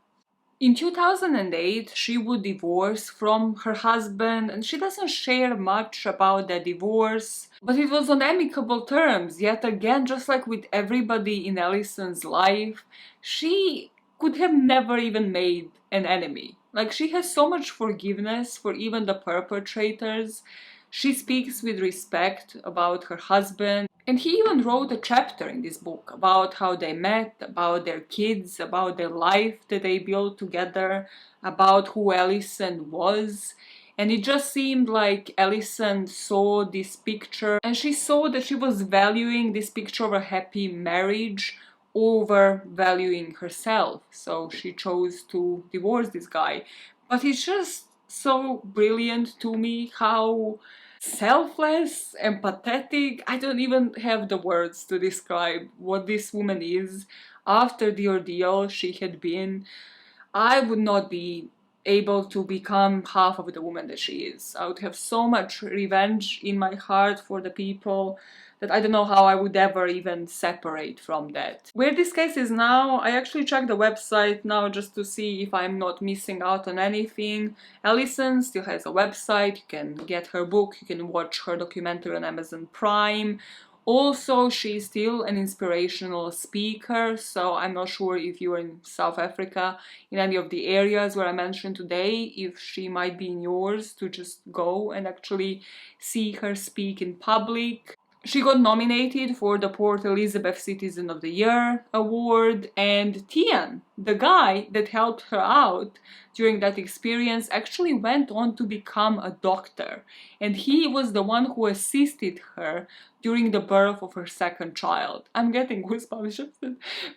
[SPEAKER 1] In 2008, she would divorce from her husband, and she doesn't share much about that divorce, but it was on amicable terms. Yet again, just like with everybody in Alison's life, she could have never even made an enemy. Like, she has so much forgiveness for even the perpetrators. She speaks with respect about her husband, and he even wrote a chapter in this book about how they met, about their kids, about their life that they built together, about who Alison was. And it just seemed like Alison saw this picture and she saw that she was valuing this picture of a happy marriage over valuing herself. So she chose to divorce this guy. But it's just so brilliant to me how selfless, empathetic. I don't even have the words to describe what this woman is. After the ordeal she had been, I would not be able to become half of the woman that she is. I would have so much revenge in my heart for the people that I don't know how I would ever even separate from that. Where this case is now, I actually checked the website now just to see if I'm not missing out on anything. Alison still has a website, you can get her book, you can watch her documentary on Amazon Prime. Also, she's still an inspirational speaker, so I'm not sure if you're in South Africa, in any of the areas where I mentioned today, if she might be in yours to just go and actually see her speak in public. She got nominated for the Port Elizabeth Citizen of the Year award, and Theuns, the guy that helped her out during that experience, actually went on to become a doctor, and he was the one who assisted her during the birth of her second child. I'm getting goosebumps just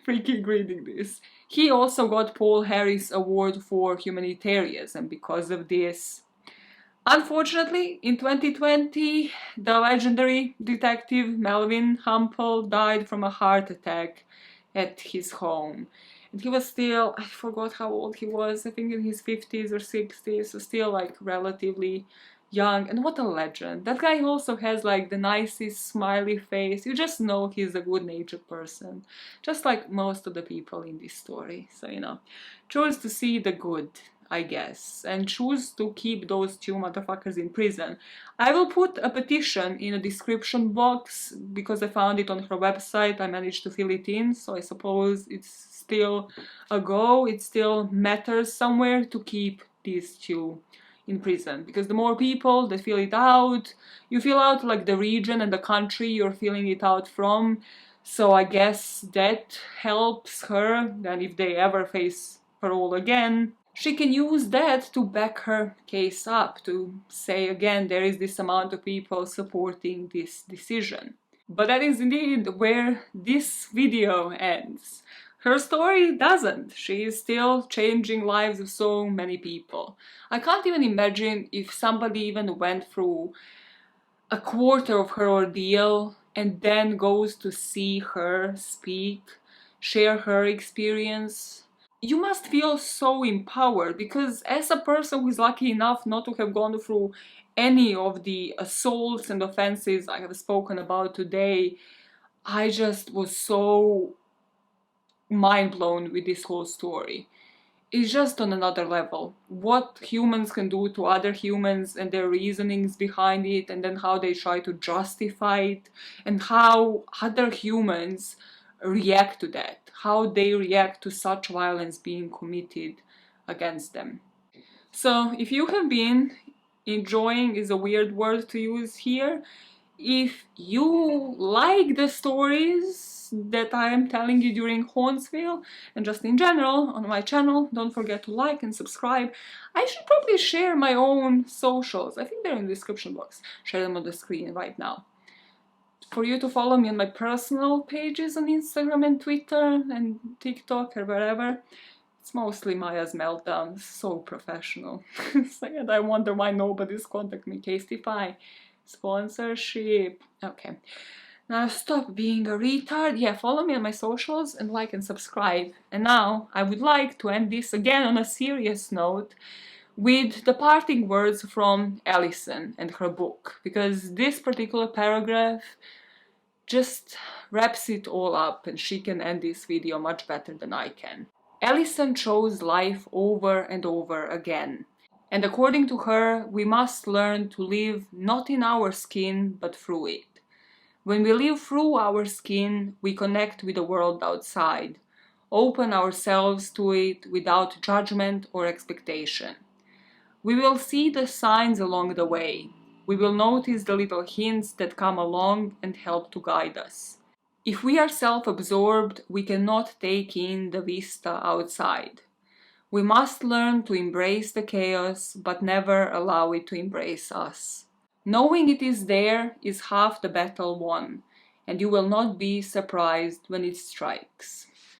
[SPEAKER 1] freaking reading this. He also got Paul Harris Award for humanitarianism because of this. Unfortunately, in 2020, the legendary detective Melvin Hampel died from a heart attack at his home. And he was still, I forgot how old he was, I think in his 50s or 60s, so still like relatively young. And what a legend. That guy also has like the nicest smiley face. You just know he's a good-natured person, just like most of the people in this story. So, you know, choose to see the good, I guess, and choose to keep those 2 motherfuckers in prison. I will put a petition in a description box because I found it on her website. I managed to fill it in, so I suppose it's still a go. It still matters somewhere to keep these 2 in prison, because the more people that fill it out, you fill out like the region and the country you're filling it out from. So I guess that helps her. Then if they ever face parole again, she can use that to back her case up, to say again there is this amount of people supporting this decision. But that is indeed where this video ends. Her story doesn't. She is still changing lives of so many people. I can't even imagine if somebody even went through a quarter of her ordeal and then goes to see her speak, share her experience. You must feel so empowered, because as a person who is lucky enough not to have gone through any of the assaults and offenses I have spoken about today, I just was so mind blown with this whole story. It's just on another level. What humans can do to other humans and their reasonings behind it, and then how they try to justify it, and how other humans react to that, how they react to such violence being committed against them. So if you have been enjoying, is a weird word to use here, if you like the stories that I am telling you during HAUNT5VILLE and just in general on my channel, don't forget to like and subscribe. I should probably share my own socials. I think they're in the description box. Share them on the screen right now. For you to follow me on my personal pages on Instagram and Twitter and TikTok or wherever. It's mostly Maya's meltdowns, so professional. And I wonder why nobody's contacting me. Castify, sponsorship. Okay. Now stop being a retard. Yeah, follow me on my socials and like and subscribe. And now I would like to end this again on a serious note with the parting words from Alison and her book, because this particular paragraph just wraps it all up and she can end this video much better than I can. Alison chose life over and over again. And according to her, we must learn to live not in our skin, but through it. When we live through our skin, we connect with the world outside, open ourselves to it without judgment or expectation. We will see the signs along the way. We will notice the little hints that come along and help to guide us. If we are self-absorbed, we cannot take in the vista outside. We must learn to embrace the chaos, but never allow it to embrace us. Knowing it is there is half the battle won, and you will not be surprised when it strikes.